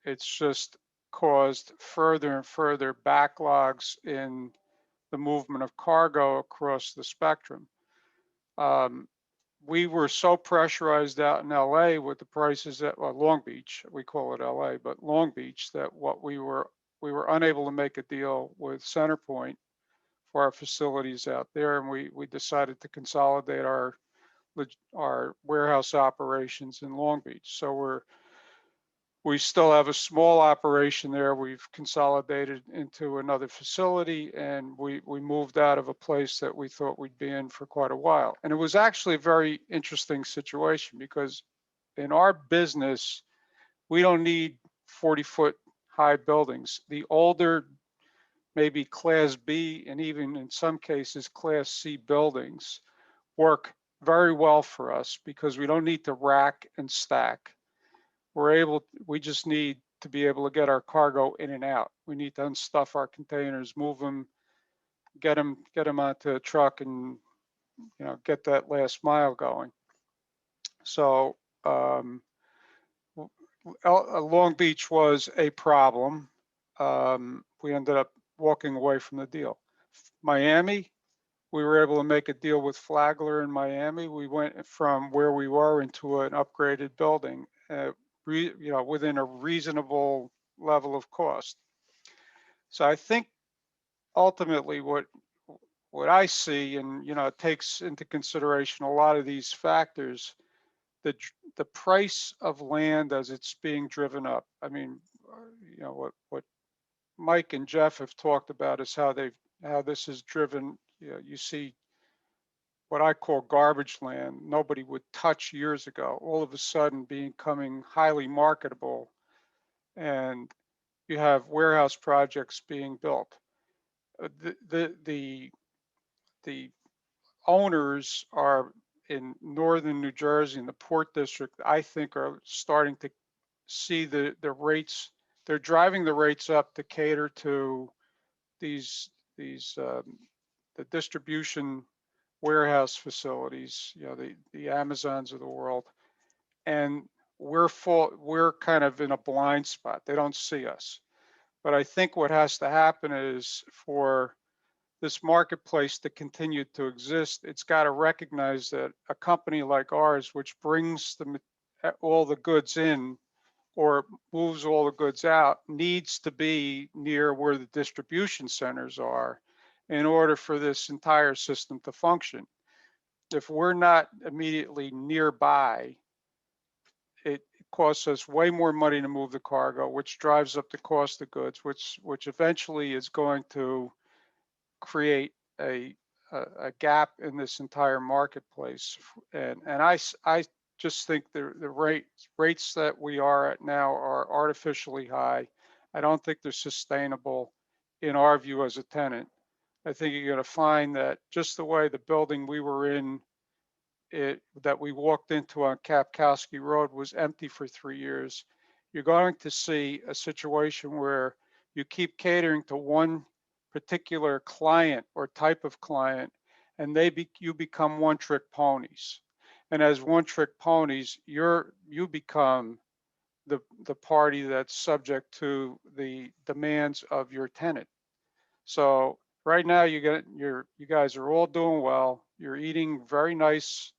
it's just caused further and further backlogs in the movement of cargo across the spectrum. We were so pressurized out in LA with the prices at Long Beach, we call it LA, but Long Beach, that we were unable to make a deal with CenterPoint for our facilities out there, and we decided to consolidate our warehouse operations in Long Beach. So we still have a small operation there. We've consolidated into another facility, and we moved out of a place that we thought we'd be in for quite a while. And it was actually a very interesting situation because in our business, we don't need 40-foot high buildings. The older, maybe Class B, and even in some cases Class C buildings work very well for us because we don't need to rack and stack. We just need to be able to get our cargo in and out. We need to unstuff our containers, move them, get them onto a truck, and get that last mile going. So Long Beach was a problem. We ended up walking away from the deal. Miami, we were able to make a deal with Flagler in Miami. We went from where we were into an upgraded building, within a reasonable level of cost. So I think ultimately what I see, and it takes into consideration a lot of these factors, the price of land as it's being driven up. I mean, what Mike and Jeff have talked about is how this is driven. You see what I call garbage land, nobody would touch years ago, all of a sudden becoming highly marketable and you have warehouse projects being built. The owners are in northern New Jersey in the Port District, I think are starting to see the rates. They're driving the rates up to cater to these the distribution warehouse facilities, you know, the Amazons of the world, and we're kind of in a blind spot. They don't see us. But I think what has to happen is for this marketplace to continue to exist, it's got to recognize that a company like ours, which brings all the goods in or moves all the goods out, needs to be near where the distribution centers are in order for this entire system to function. If we're not immediately nearby, it costs us way more money to move the cargo, which drives up the cost of goods, which eventually is going to create a gap in this entire marketplace. And I just think the rates that we are at now are artificially high. I don't think they're sustainable in our view as a tenant. I think you're going to find that just the way the building we were in, that we walked into on Kapkowski Road was empty for 3 years. You're going to see a situation where you keep catering to one particular client or type of client, and you become one-trick ponies. And as one-trick ponies, you become the party that's subject to the demands of your tenant. So right now, you guys are all doing well. You're eating very nice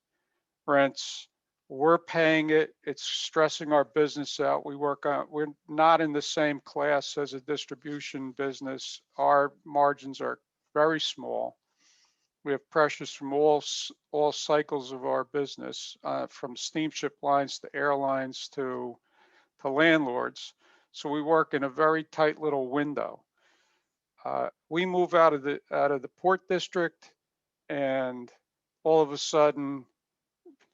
rents. We're paying it. It's stressing our business out. We're not in the same class as a distribution business. Our margins are very small. We have pressures from all cycles of our business, from steamship lines to airlines to landlords. So we work in a very tight little window. We move out of the Port District, and all of a sudden,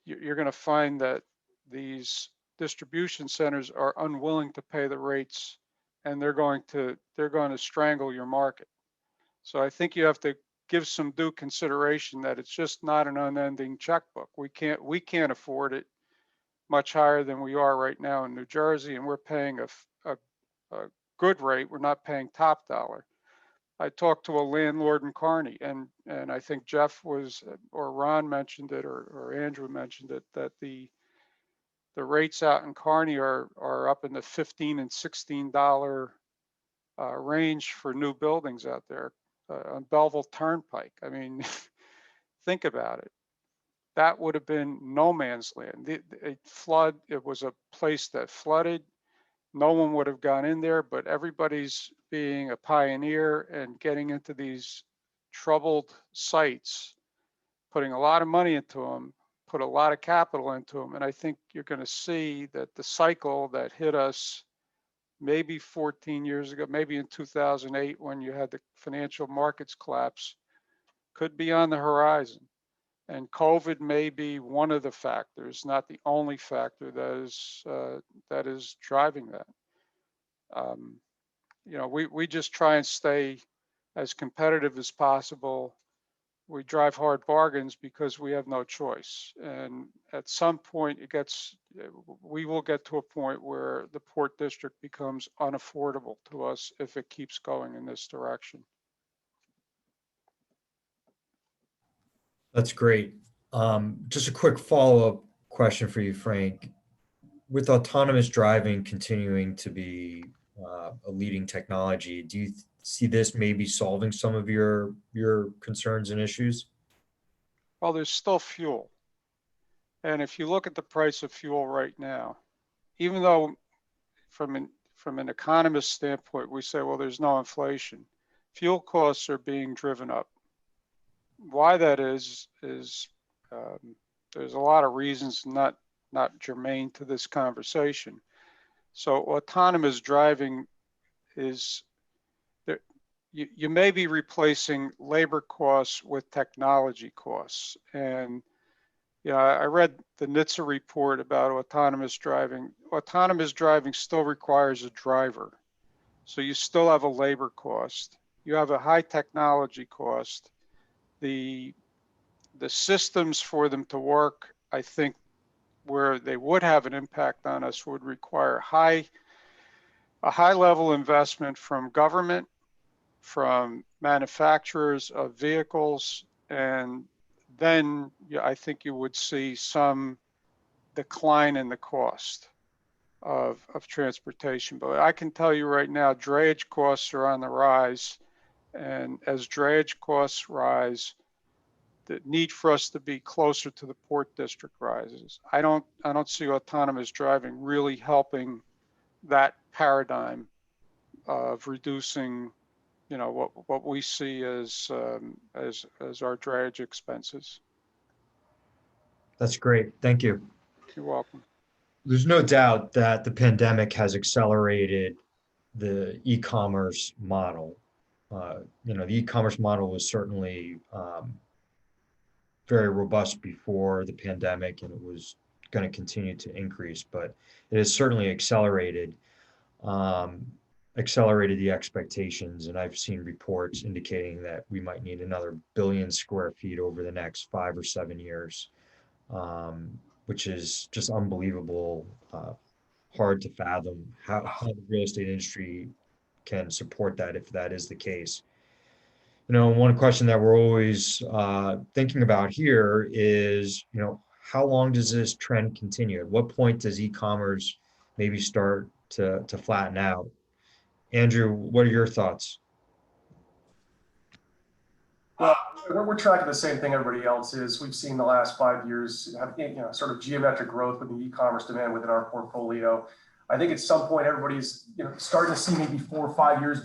you're going to find that these distribution centers are unwilling to pay the rates, and they're going to strangle your market. So I think you have to give some due consideration that it's just not an unending checkbook. We can't afford it much higher than we are right now in New Jersey, and we're paying a good rate. We're not paying top dollar. I talked to a landlord in Kearney, and I think Jeff or Ron mentioned it, or Andrew mentioned it, that the rates out in Kearney are up in the $15 and $16 range for new buildings out there on Belleville Turnpike. I mean, think about it. That would have been no man's land. It was a place that flooded. No one would have gone in there, but everybody's being a pioneer and getting into these troubled sites, putting a lot of money into them, put a lot of capital into them. And I think you're going to see that the cycle that hit us maybe 14 years ago, maybe in 2008, when you had the financial markets collapse, could be on the horizon. And COVID may be one of the factors, not the only factor that is driving that. You know, we just try and stay as competitive as possible. We drive hard bargains because we have no choice. And at some point, we will get to a point where the Port District becomes unaffordable to us if it keeps going in this direction. That's great. Just a quick follow-up question for you, Frank. With autonomous driving continuing to be a leading technology, do you see this maybe solving some of your concerns and issues? Well, there's still fuel. And if you look at the price of fuel right now, even though from an economist standpoint, we say, well, there's no inflation, fuel costs are being driven up. Why that is there's a lot of reasons not germane to this conversation. So autonomous driving is, you may be replacing labor costs with technology costs. And Yeah, I read the NHTSA report about autonomous driving. Autonomous driving still requires a driver. So you still have a labor cost. You have a high technology cost. The systems for them to work, I think, where they would have an impact on us would require a high level investment from government, from manufacturers of vehicles, and then I think you would see some decline in the cost of transportation. But I can tell you right now, drayage costs are on the rise. And as drayage costs rise, the need for us to be closer to the port district rises. I don't see autonomous driving really helping that paradigm of reducing, what we see as our drayage expenses. That's great. Thank you. You're welcome. There's no doubt that the pandemic has accelerated the e-commerce model. The e-commerce model was certainly very robust before the pandemic, and it was going to continue to increase, but it has certainly accelerated the expectations. And I've seen reports indicating that we might need another 1 billion square feet over the next 5 or 7 years, which is just unbelievable, hard to fathom how the real estate industry can support that if that is the case. One question that we're always thinking about here is, how long does this trend continue? At what point does e-commerce maybe start to flatten out? Andrew, what are your thoughts? Well, we're tracking the same thing everybody else is. We've seen the last 5 years have, sort of geometric growth with the e-commerce demand within our portfolio. I think at some point everybody's, starting to see maybe 4 or 5 years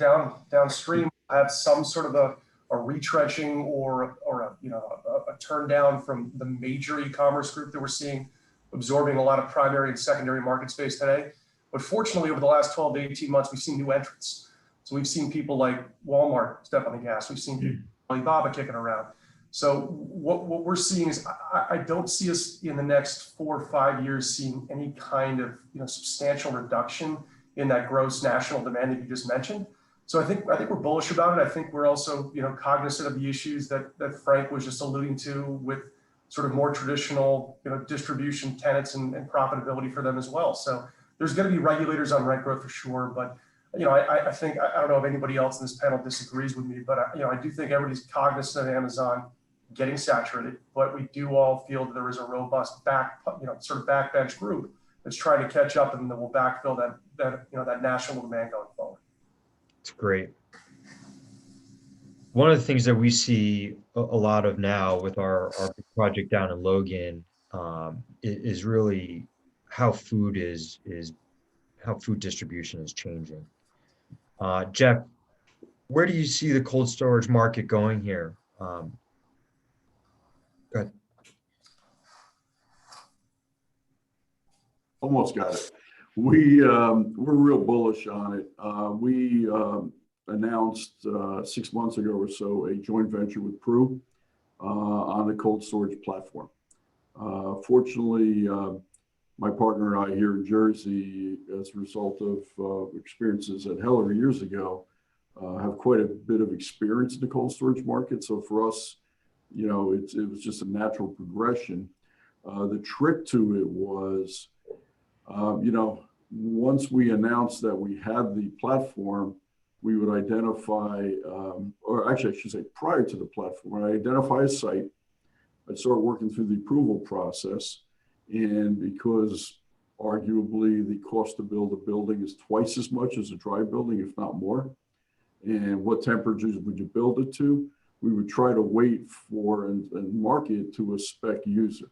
downstream have some sort of a retrenching or a turn down from the major e-commerce group that we're seeing absorbing a lot of primary and secondary market space today. But fortunately, over the last 12 to 18 months, we've seen new entrants. So we've seen people like Walmart step on the gas. We've seen people like Alibaba kicking around. So what we're seeing is I don't see us in the next 4 or 5 years seeing any kind of substantial reduction in that gross national demand that you just mentioned. So I think we're bullish about it. I think we're also cognizant of the issues that Frank was just alluding to with sort of more traditional distribution tenants and profitability for them as well. So there's going to be regulators on rent growth for sure, but I think I don't know if anybody else in this panel disagrees with me, but I do think everybody's cognizant of Amazon getting saturated, but we do all feel that there is a robust backbench group that's trying to catch up and that will backfill that national demand going forward. It's great. One of the things that we see a lot of now with our project down in Logan is really how food distribution is changing. Jeff, where do you see the cold storage market going here? Go ahead. Almost got it. We're real bullish on it. We announced 6 months ago or so a joint venture with Pru on the cold storage platform. Fortunately, my partner and I here in Jersey, as a result of experiences at Heller years ago, have quite a bit of experience in the cold storage market. So for us, it was just a natural progression. The trick to it was, once we announced that we had the platform, we would identify, or actually I should say prior to the platform, I identify a site, I'd start working through the approval process. And because arguably the cost to build a building is twice as much as a dry building, if not more, and what temperatures would you build it to, we would try to wait for and market to a spec user,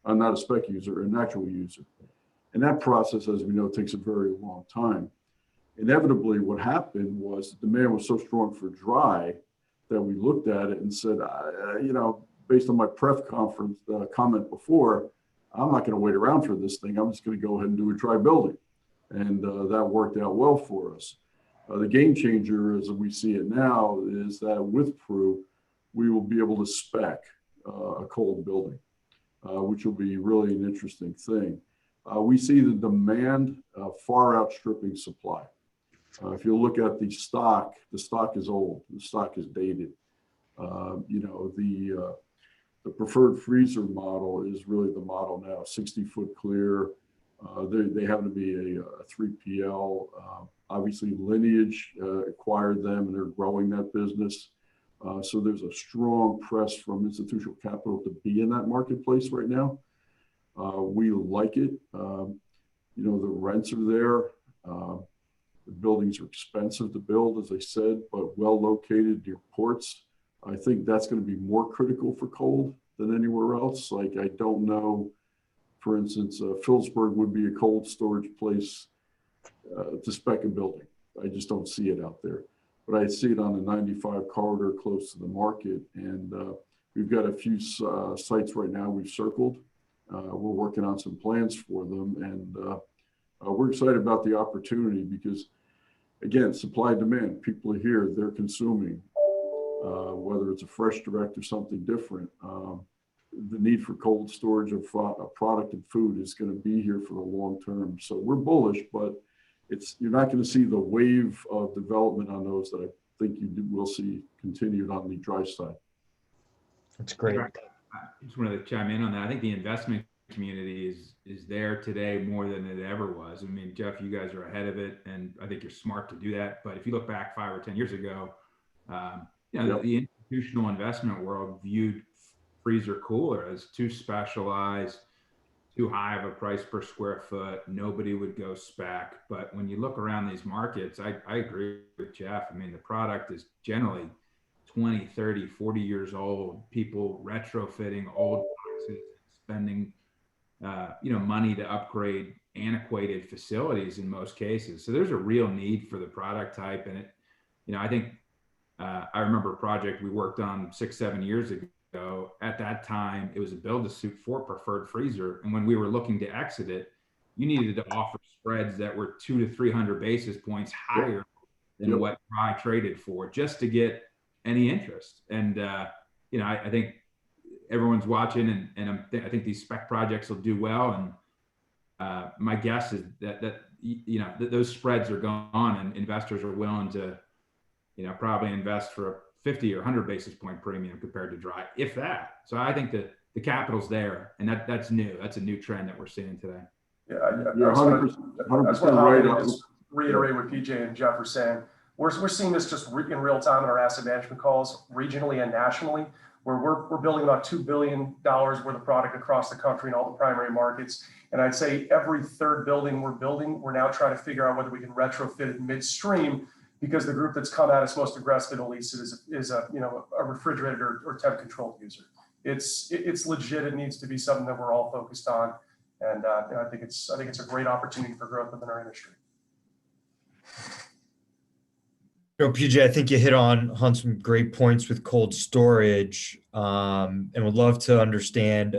not a spec user, an actual user. And that process, as we know, takes a very long time. Inevitably, what happened was the demand was so strong for dry that we looked at it and said, based on my pref conference comment before, I'm not going to wait around for this thing. I'm just going to go ahead and do a dry building. And that worked out well for us. The game changer, as we see it now, is that with Pru, we will be able to spec a cold building. which will be really an interesting thing. We see the demand far outstripping supply. If you look at the stock is old, the stock is dated. The preferred freezer model is really the model now, 60-foot clear. They happen to be a 3PL. Obviously, Lineage acquired them, and they're growing that business. So there's a strong press from institutional capital to be in that marketplace right now. We like it. The rents are there. The buildings are expensive to build, as I said, but well located near ports. I think that's going to be more critical for cold than anywhere else. Like, I don't know, for instance, Phillipsburg would be a cold storage place to spec a building. I just don't see it out there. But I see it on the 95 corridor close to the market. And we've got a few sites right now we've circled. We're working on some plans for them. And we're excited about the opportunity because, again, supply demand, people are here, they're consuming. Whether it's a fresh direct or something different, the need for cold storage of a product and food is going to be here for the long term. So we're bullish, but you're not going to see the wave of development on those that I think will see continued on the dry side. That's great. I just wanted to chime in on that. I think the investment community is there today more than it ever was. I mean, Jeff, you guys are ahead of it, and I think you're smart to do that. But if you look back 5 or 10 years ago, the institutional investment world viewed freezer cooler as too specialized, too high of a price per square foot. Nobody would go spec. But when you look around these markets, I agree with Jeff. I mean, the product is generally 20, 30, 40 years old. People retrofitting old boxes, spending money to upgrade antiquated facilities in most cases. So there's a real need for the product type. And I think I remember a project we worked on 6-7 years ago. At that time, it was a build-to-suit for preferred freezer. And when we were looking to exit it, you needed to offer spreads that were 200 to 300 basis points higher than what I traded for, just to get any interest. And, I think everyone's watching, and I think these spec projects will do well. And my guess is that those spreads are gone, and investors are willing to probably invest for a 50 or 100 basis point premium compared to dry, if that. So I think that the capital's there, and that's new. That's a new trend that we're seeing today. Yeah, you're 100% right. Just reiterate what PJ and Jeff are saying. We're seeing this just in real time in our asset management calls, regionally and nationally, where we're building about $2 billion worth of product across the country in all the primary markets. And I'd say every third building we're building, we're now trying to figure out whether we can retrofit it midstream, because the group that's come at us most aggressive at least is a refrigerator or temp controlled user. It's legit. It needs to be something that we're all focused on, and I think it's a great opportunity for growth within our industry. PJ, I think you hit on some great points with cold storage, and would love to understand,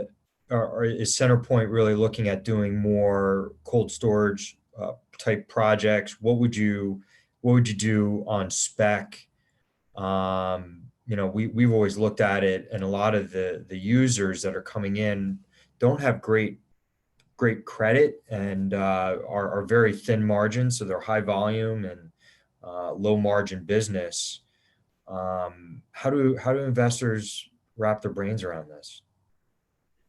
is CenterPoint really looking at doing more cold storage type projects? What would you do on spec? We've always looked at it, and a lot of the users that are coming in don't have great credit and are very thin margins, so they're high volume and low margin business. How do investors wrap their brains around this?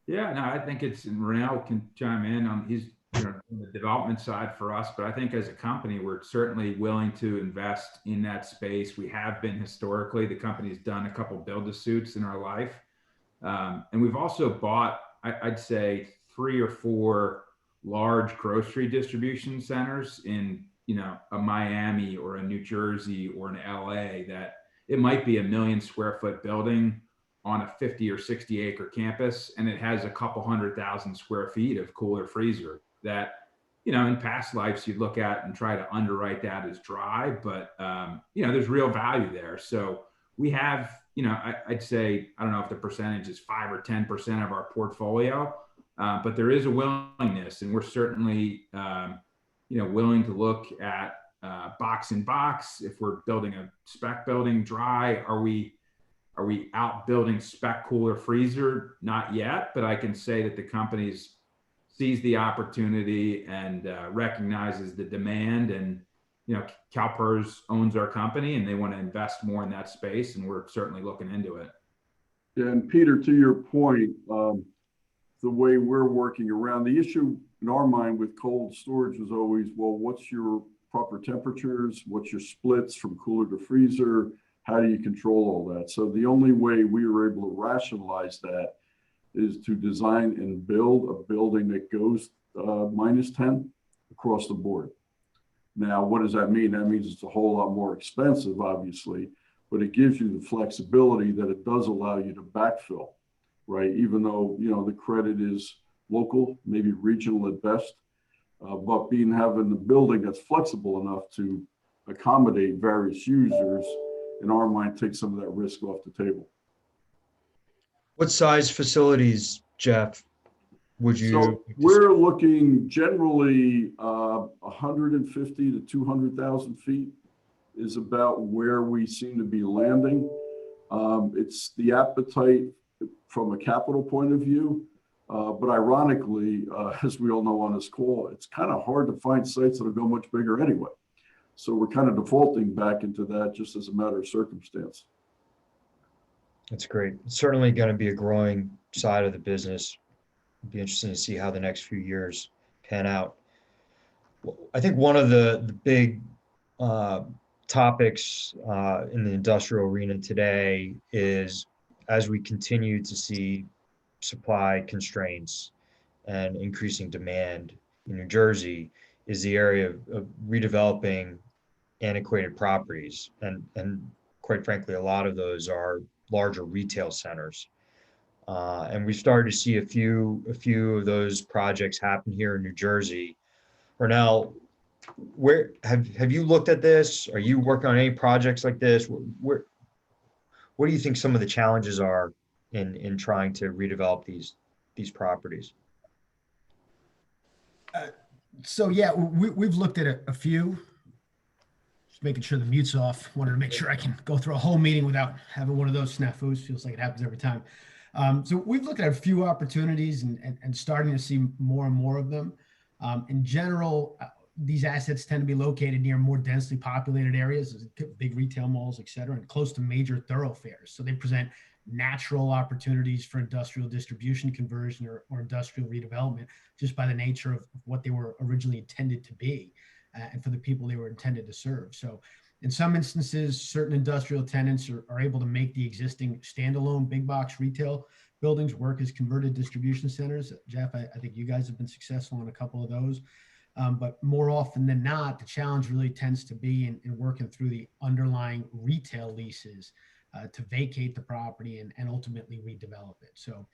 Yeah, no, I think and Ronel can chime in on, he's on the development side for us, but I think as a company, we're certainly willing to invest in that space. We have been historically. The company's done a couple build-to-suits in our life. And we've also bought, I'd say, 3 or 4 large grocery distribution centers in a Miami or a New Jersey or an LA, that it might be a 1 million square foot building on a 50 or 60 acre campus, and it has a couple 100,000 square feet of cooler freezer that, in past lives you'd look at and try to underwrite that as dry, but there's real value there. So we have, I'd say, I don't know if the percentage is 5 or 10% of our portfolio, but there is a willingness, and we're certainly, willing to look at box in box. If we're building a spec building dry, are we Are we out building spec cooler freezer? Not yet, but I can say that the company's sees the opportunity and recognizes the demand. And, you know, CalPERS owns our company and they want to invest more in that space. And we're certainly looking into it. Yeah, and Peter, to your point, the way we're working around the issue in our mind with cold storage was always, well, what's your proper temperatures? What's your splits from cooler to freezer? How do you control all that? So the only way we were able to rationalize that is to design and build a building that goes -10 across the board. Now, what does that mean? That means it's a whole lot more expensive, obviously, but it gives you the flexibility that it does allow you to backfill, right? Even though, you know, the credit is local, maybe regional at best, but having the building that's flexible enough to accommodate various users, in our mind, takes some of that risk off the table. What size facilities, Jeff, would you? So we're looking generally 150 to 200,000 feet is about where we seem to be landing. It's the appetite from a capital point of view. But ironically, as we all know on this call, it's kind of hard to find sites that'll go much bigger anyway. So we're kind of defaulting back into that just as a matter of circumstance. That's great. It's certainly going to be a growing side of the business. It'll be interesting to see how the next few years pan out. I think one of the big topics in the industrial arena today is, as we continue to see supply constraints and increasing demand in New Jersey, is the area of redeveloping antiquated properties. And quite frankly, a lot of those are larger retail centers. And we started to see a few of those projects happen here in New Jersey. Ronel, where have you looked at this? Are you working on any projects like this? What do you think some of the challenges are in trying to redevelop these properties? So yeah, we've looked at a few. Just making sure the mute's off. Wanted to make sure I can go through a whole meeting without having one of those snafus. Feels like it happens every time. So we've looked at a few opportunities and starting to see more and more of them. In general, these assets tend to be located near more densely populated areas, big retail malls, et cetera, and close to major thoroughfares. So they present natural opportunities for industrial distribution conversion or industrial redevelopment just by the nature of what they were originally intended to be and for the people they were intended to serve. So in some instances, certain industrial tenants are able to make the existing standalone big box retail buildings work as converted distribution centers. Jeff, I think you guys have been successful in a couple of those. But more often than not, the challenge really tends to be in working through the underlying retail leases to vacate the property and ultimately redevelop it. So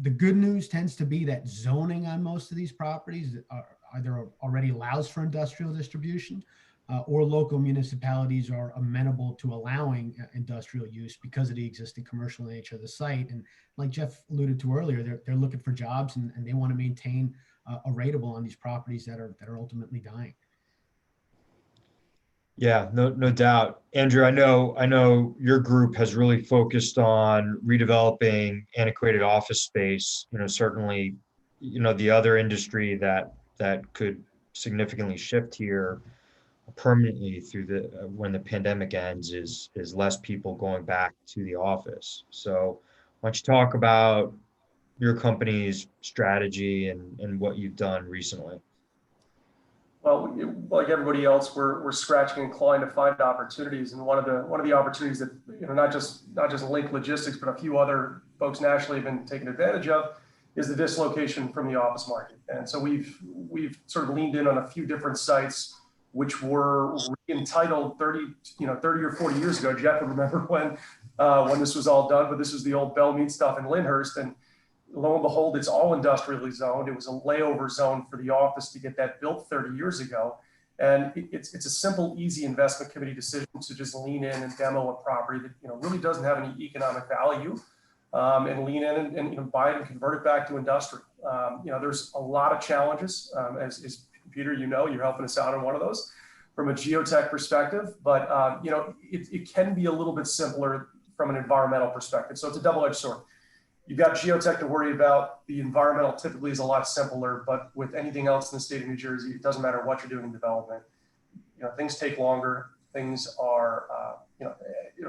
the good news tends to be that zoning on most of these properties either already allows for industrial distribution or local municipalities are amenable to allowing industrial use because of the existing commercial nature of the site. And like Jeff alluded to earlier, they're looking for jobs and they want to maintain a rateable on these properties that are ultimately dying. Yeah, no doubt. Andrew, I know your group has really focused on redeveloping antiquated office space. You know, certainly, you know, the other industry that could significantly shift here permanently through when the pandemic ends is less people going back to the office. So why don't you talk about your company's strategy and what you've done recently? Well, like everybody else, we're scratching and clawing to find opportunities, and one of the opportunities that, you know, not just Link Logistics, but a few other folks nationally have been taking advantage of is the dislocation from the office market. And so we've sort of leaned in on a few different sites which were entitled 30 or 40 years ago. Jeff would remember when this was all done, but this was the old Bell Mead stuff in Lyndhurst, and lo and behold, it's all industrially zoned. It was a layover zone for the office to get that built 30 years ago. And it's a simple, easy investment committee decision to just lean in and demo a property that, you know, really doesn't have any economic value, and lean in and you know, buy it and convert it back to industrial. You know, there's a lot of challenges, as Peter, you know, you're helping us out on one of those from a geotech perspective, but you know, it can be a little bit simpler from an environmental perspective. So it's a double-edged sword. You've got geotech to worry about. The environmental typically is a lot simpler, but with anything else in the state of New Jersey, it doesn't matter what you're doing in development. Things take longer. Things are,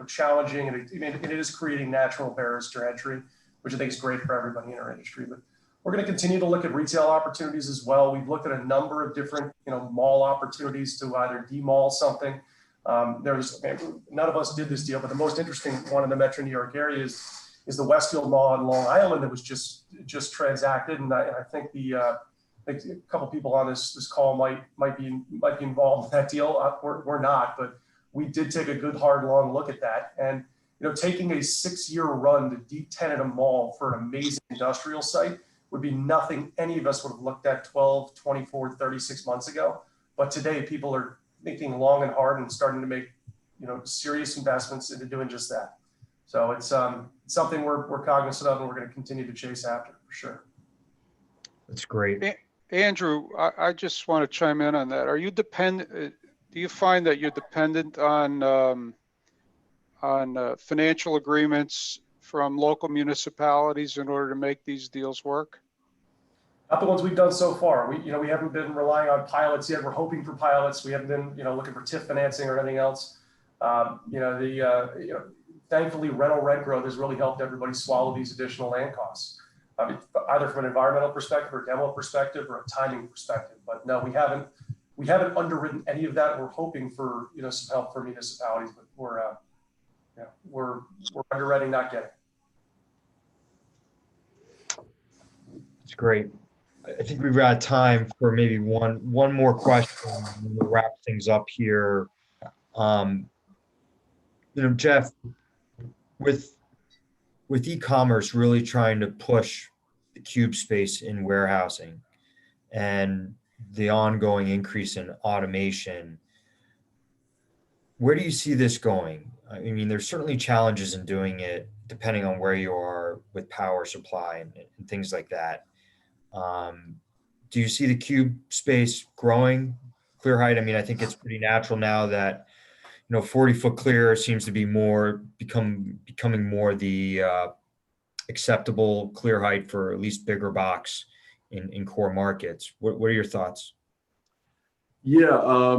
challenging, and it is creating natural barriers to entry, which I think is great for everybody in our industry. But we're going to continue to look at retail opportunities as well. We've looked at a number of different, mall opportunities to either demall something. None of us did this deal, but the most interesting one in the Metro New York area is the Westfield Mall on Long Island that was just transacted, and I think a couple people on this call might be involved in that deal. We're not, but we did take a good hard long look at that. And taking a 6-year run to de-tenant a mall for an amazing industrial site would be nothing any of us would have looked at 12, 24, 36 months ago. But today people are thinking long and hard and starting to make serious investments into doing just that. So it's something we're cognizant of, and we're going to continue to chase after for sure. That's great. Andrew, I just want to chime in on that. Are you dependent? Do you find that you're dependent on financial agreements from local municipalities in order to make these deals work? Not the ones we've done so far. We haven't been relying on pilots yet. We're hoping for pilots. We haven't been looking for TIF financing or anything else. Thankfully, rental rent growth has really helped everybody swallow these additional land costs, either from an environmental perspective or demo perspective or a timing perspective. But no, we haven't underwritten any of that. We're hoping for some help for municipalities, but we're underwriting, not getting. That's great. I think we've got time for maybe one more question, and we'll wrap things up here. Jeff, with e-commerce really trying to push the cube space in warehousing and the ongoing increase in automation, where do you see this going? I mean, there's certainly challenges in doing it depending on where you are with power supply and things like that. Do you see the cube space growing, clear height? I mean, I think it's pretty natural now that 40-foot clear seems to be becoming more the acceptable clear height for at least bigger box in core markets. What are your thoughts? Yeah,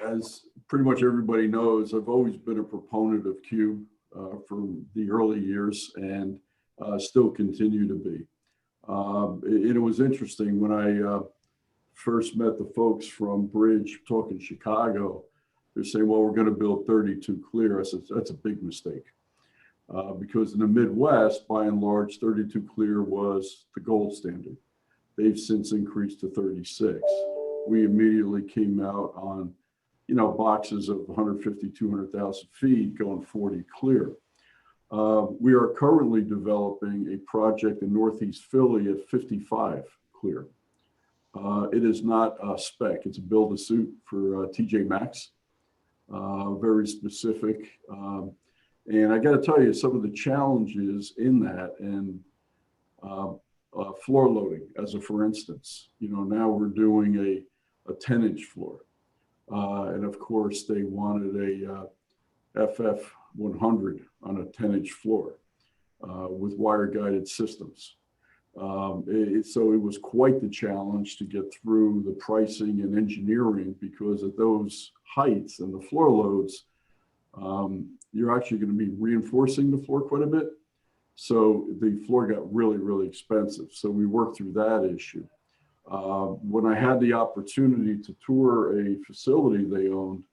as pretty much everybody knows, I've always been a proponent of cube from the early years, and still continue to be. It was interesting when I first met the folks from Bridge talking Chicago. They're saying, well, we're going to build 32 clear. I said, that's a big mistake. Because in the Midwest, by and large, 32 clear was the gold standard. They've since increased to 36. We immediately came out on, boxes of 150, 200,000 feet going 40 clear. We are currently developing a project in Northeast Philly at 55 clear. It is not a spec, it's a build-to-suit for TJ Maxx. Very specific. And I got to tell you, some of the challenges in that, and floor loading, as a for instance, now we're doing a 10-inch floor. And of course, they wanted a FF 100 on a 10-inch floor with wire-guided systems. So it was quite the challenge to get through the pricing and engineering, because at those heights and the floor loads, you're actually going to be reinforcing the floor quite a bit. So the floor got really, really expensive. So we worked through that issue. When I had the opportunity to tour a facility they owned,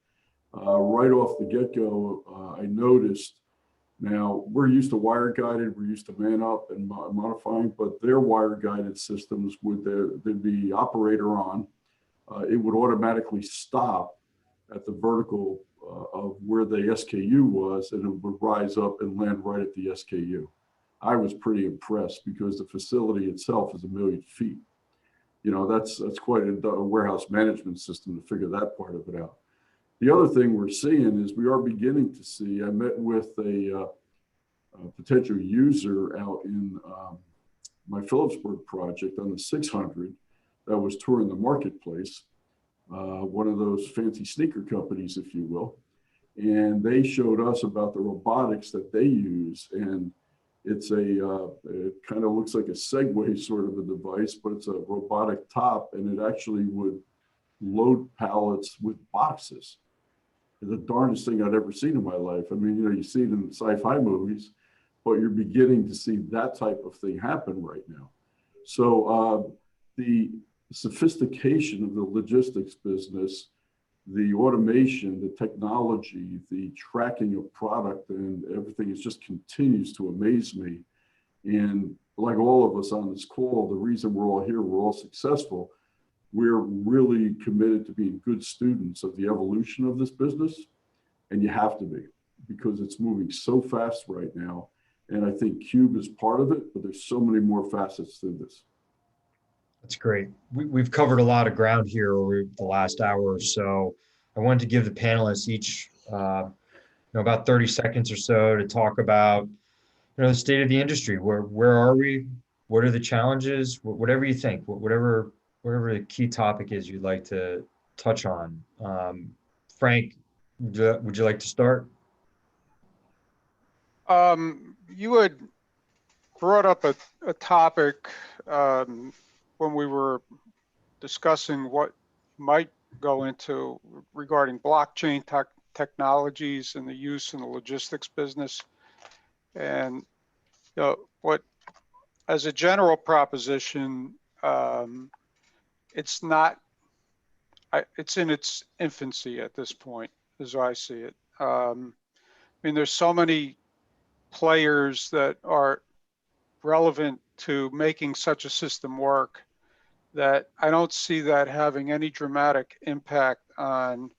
right off the get-go, I noticed, now we're used to wire-guided, we're used to man-up and modifying, but their wire-guided systems, there'd be operator on, it would automatically stop at the vertical of where the SKU was, and it would rise up and land right at the SKU. I was pretty impressed, because the facility itself is 1 million feet. That's quite a warehouse management system to figure that part of it out. The other thing we're seeing is we are beginning to see, I met with a potential user out in my Phillipsburg project on the 600 that was touring the marketplace, one of those fancy sneaker companies, if you will. And they showed us about the robotics that they use. And it's it kind of looks like a Segway sort of a device, but it's a robotic top, and it actually would load pallets with boxes. The darndest thing I'd ever seen in my life. I mean, you see it in sci-fi movies, but you're beginning to see that type of thing happen right now. So the sophistication of the logistics business, the automation, the technology, the tracking of product and everything, it just continues to amaze me. And like all of us on this call, the reason we're all here, we're all successful, we're really committed to being good students of the evolution of this business. And you have to be, because it's moving so fast right now. And I think Cube is part of it, but there's so many more facets to this. That's great. We've covered a lot of ground here over the last hour or so. I wanted to give the panelists each about 30 seconds or so to talk about the state of the industry. Where are we? What are the challenges? Whatever you think, whatever the key topic is you'd like to touch on. Frank, would you like to start? You had brought up a topic when we were discussing what might go into regarding blockchain technologies and the use in the logistics business. And what, as a general proposition, it's not, it's in its infancy at this point, as I see it. I mean, there's so many players that are relevant to making such a system work that I don't see that having any dramatic impact on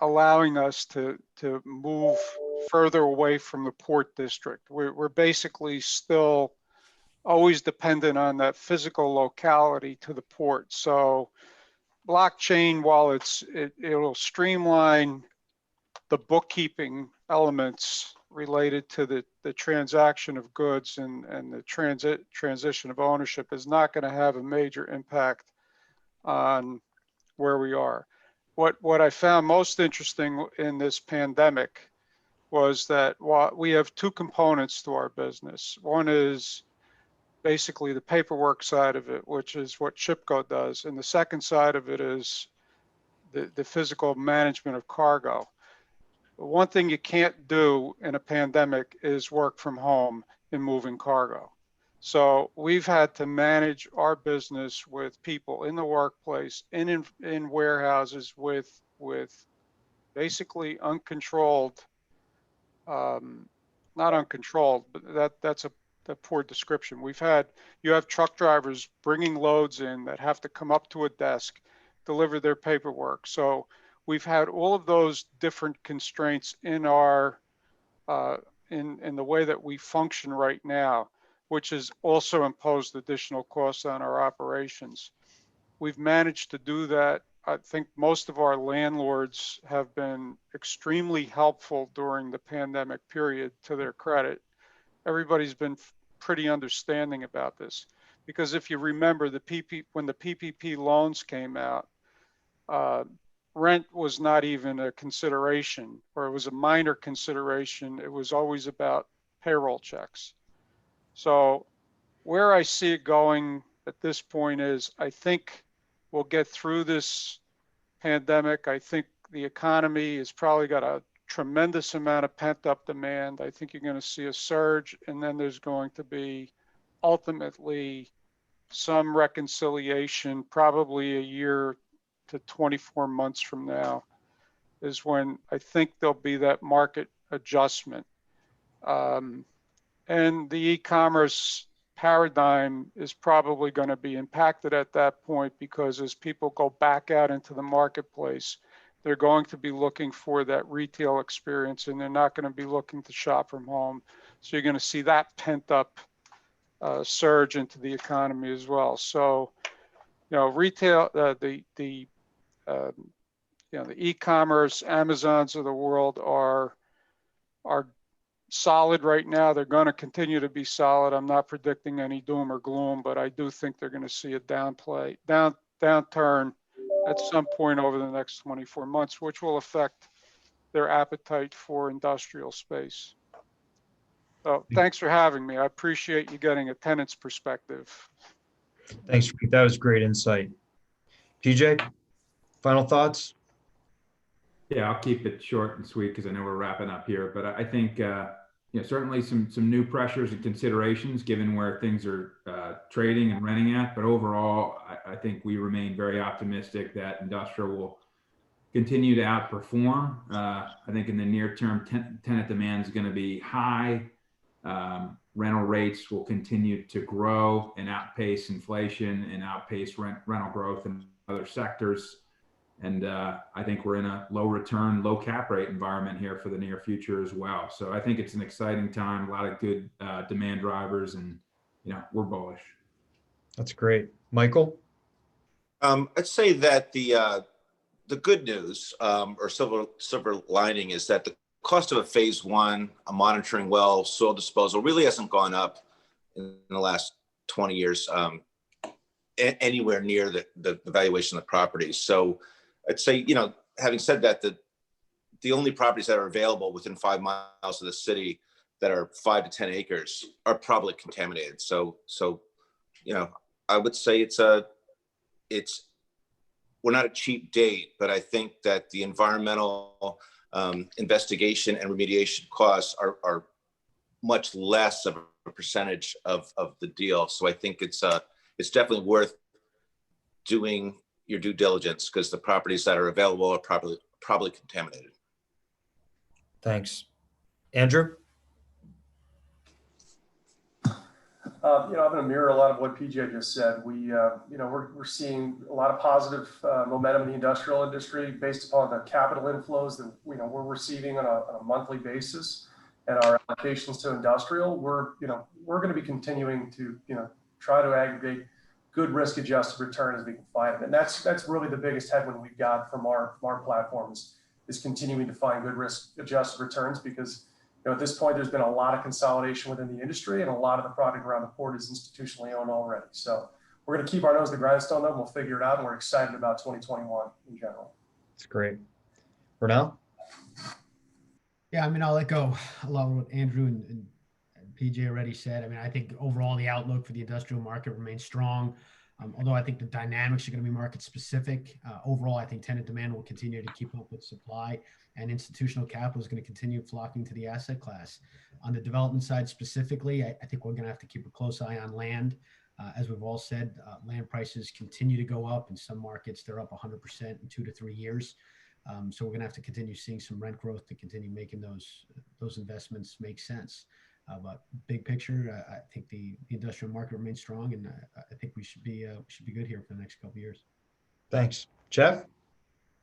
allowing us to move further away from the port district. We're basically still always dependent on that physical locality to the port. So blockchain, while it'll streamline the bookkeeping elements related to the transaction of goods and the transition of ownership, is not going to have a major impact on where we are. What I found most interesting in this pandemic was that while we have two components to our business. One is basically the paperwork side of it, which is what Shipco does. And the second side of it is the physical management of cargo. One thing you can't do in a pandemic is work from home in moving cargo. So we've had to manage our business with people in the workplace, in warehouses, with basically uncontrolled, not uncontrolled, but that's a poor description. You have truck drivers bringing loads in that have to come up to a desk, deliver their paperwork. So we've had all of those different constraints in our in the way that we function right now, which has also imposed additional costs on our operations. We've managed to do that. I think most of our landlords have been extremely helpful during the pandemic period, to their credit. Everybody's been pretty understanding about this, because if you remember when the PPP loans came out, rent was not even a consideration, or it was a minor consideration. It was always about payroll checks. So where I see it going at this point is, I think we'll get through this pandemic. I think the economy has probably got a tremendous amount of pent-up demand. I think you're going to see a surge, and then there's going to be ultimately some reconciliation, probably a year to 24 months from now is when I think there'll be that market adjustment. And the e-commerce paradigm is probably going to be impacted at that point, because as people go back out into the marketplace, they're going to be looking for that retail experience, and they're not going to be looking to shop from home. So you're going to see that pent up surge into the economy as well. So, retail, the e-commerce Amazons of the world are solid right now. They're going to continue to be solid. I'm not predicting any doom or gloom, but I do think they're going to see a downturn at some point over the next 24 months, which will affect their appetite for industrial space. So thanks for having me. I appreciate you getting a tenant's perspective. Thanks, Frank. That was great insight. PJ, final thoughts? Yeah, I'll keep it short and sweet because I know we're wrapping up here. But I think certainly some new pressures and considerations given where things are trading and renting at. But overall, I think we remain very optimistic that industrial will continue to outperform. I think in the near term, tenant demand is going to be high. Rental rates will continue to grow and outpace inflation and outpace rental growth in other sectors. And I think we're in a low return, low cap rate environment here for the near future as well. So I think it's an exciting time, a lot of good demand drivers, and we're bullish. That's great. Michael? I'd say that the good news or silver lining is that the cost of a phase one, a monitoring well, soil disposal really hasn't gone up in the last 20 years anywhere near the valuation of the properties. So I'd say, having said that, the only properties that are available within 5 miles of the city that are 5 to 10 acres are probably contaminated. So I would say we're not a cheap date, but I think that the environmental investigation and remediation costs are much less of a percentage of the deal. So I think it's definitely worth doing your due diligence because the properties that are available are probably contaminated. Thanks. Andrew? I'm going to mirror a lot of what PJ just said. We're seeing a lot of positive momentum in the industrial industry based upon the capital inflows that we're receiving on a monthly basis, and our allocations to industrial. We're going to be continuing to try to aggregate good risk-adjusted return as we can find them, and that's really the biggest headwind we've got from our platforms is continuing to find good risk-adjusted returns because. At this point, there's been a lot of consolidation within the industry, and a lot of the product around the port is institutionally owned already. So we're going to keep our nose to the grindstone, though, and we'll figure it out, and we're excited about 2021 in general. That's great. Ronel? Yeah, I'll echo a lot of what Andrew and PJ already said. I think overall the outlook for the industrial market remains strong. Although I think the dynamics are going to be market specific. Overall, I think tenant demand will continue to keep up with supply, and institutional capital is going to continue flocking to the asset class. On the development side specifically, I think we're going to have to keep a close eye on land. As we've all said, land prices continue to go up. In some markets, they're up 100% in 2 to 3 years. So we're going to have to continue seeing some rent growth to continue making those investments make sense. But big picture, I think the industrial market remains strong, and I think we should be good here for the next couple of years. Thanks. Jeff?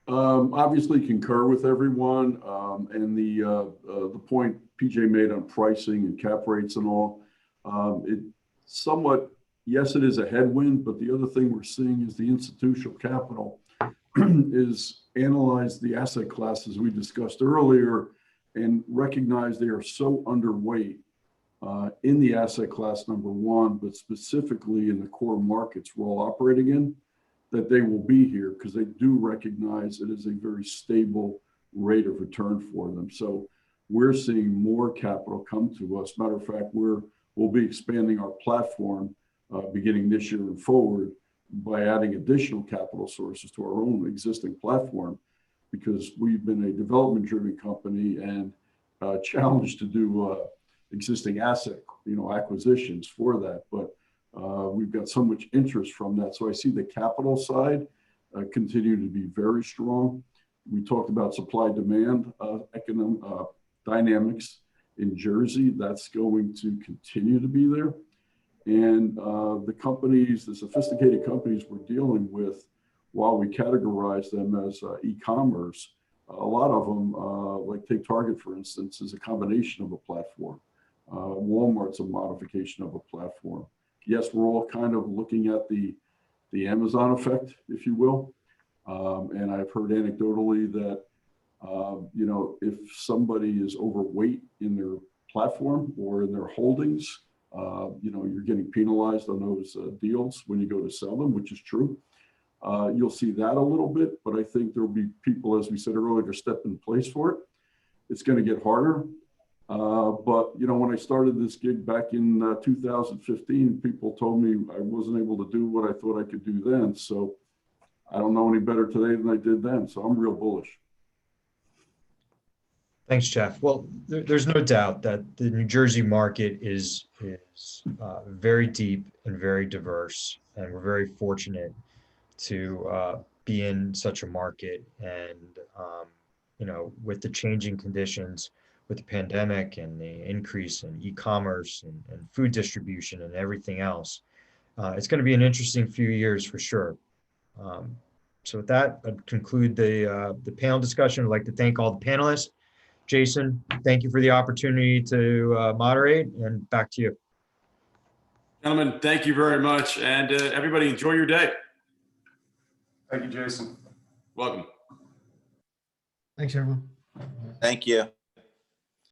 Obviously concur with everyone, and the point PJ made on pricing and cap rates and all. It somewhat, yes, it is a headwind, but the other thing we're seeing is the institutional capital is analyze the asset classes we discussed earlier and recognize they are so underweight in the asset class, number one, but specifically in the core markets we're all operating in, that they will be here because they do recognize it is a very stable rate of return for them. So we're seeing more capital come to us. Matter of fact, we'll be expanding our platform beginning this year and forward by adding additional capital sources to our own existing platform because we've been a development-driven company and challenged to do existing asset acquisitions for that. But we've got so much interest from that. So I see the capital side continue to be very strong. We talked about supply demand economic dynamics in Jersey. That's going to continue to be there. And the sophisticated companies we're dealing with, while we categorize them as e-commerce, a lot of them, like take Target, for instance, is a combination of a platform. Walmart's a modification of a platform. Yes, we're all kind of looking at the Amazon effect, if you will. And I've heard anecdotally that, if somebody is overweight in their platform or in their holdings, you're getting penalized on those deals when you go to sell them, which is true. You'll see that a little bit, but I think there'll be people, as we said earlier, step in place for it. it's going to get harder. But, you know, when I started this gig back in 2015, people told me I wasn't able to do what I thought I could do then. So I don't know any better today than I did then. So I'm real bullish. Thanks, Jeff. Well, there's no doubt that the New Jersey market is very deep and very diverse, and we're very fortunate to be in such a market. And you know, with the changing conditions, with the pandemic and the increase in e-commerce and food distribution and everything else, it's going to be an interesting few years for sure. So with that, I'd conclude the panel discussion. I'd like to thank all the panelists. Jason, thank you for the opportunity to moderate, and back to you. Gentlemen, thank you very much. And everybody enjoy your day. Thank you, Jason. Welcome. Thanks, everyone. Thank you.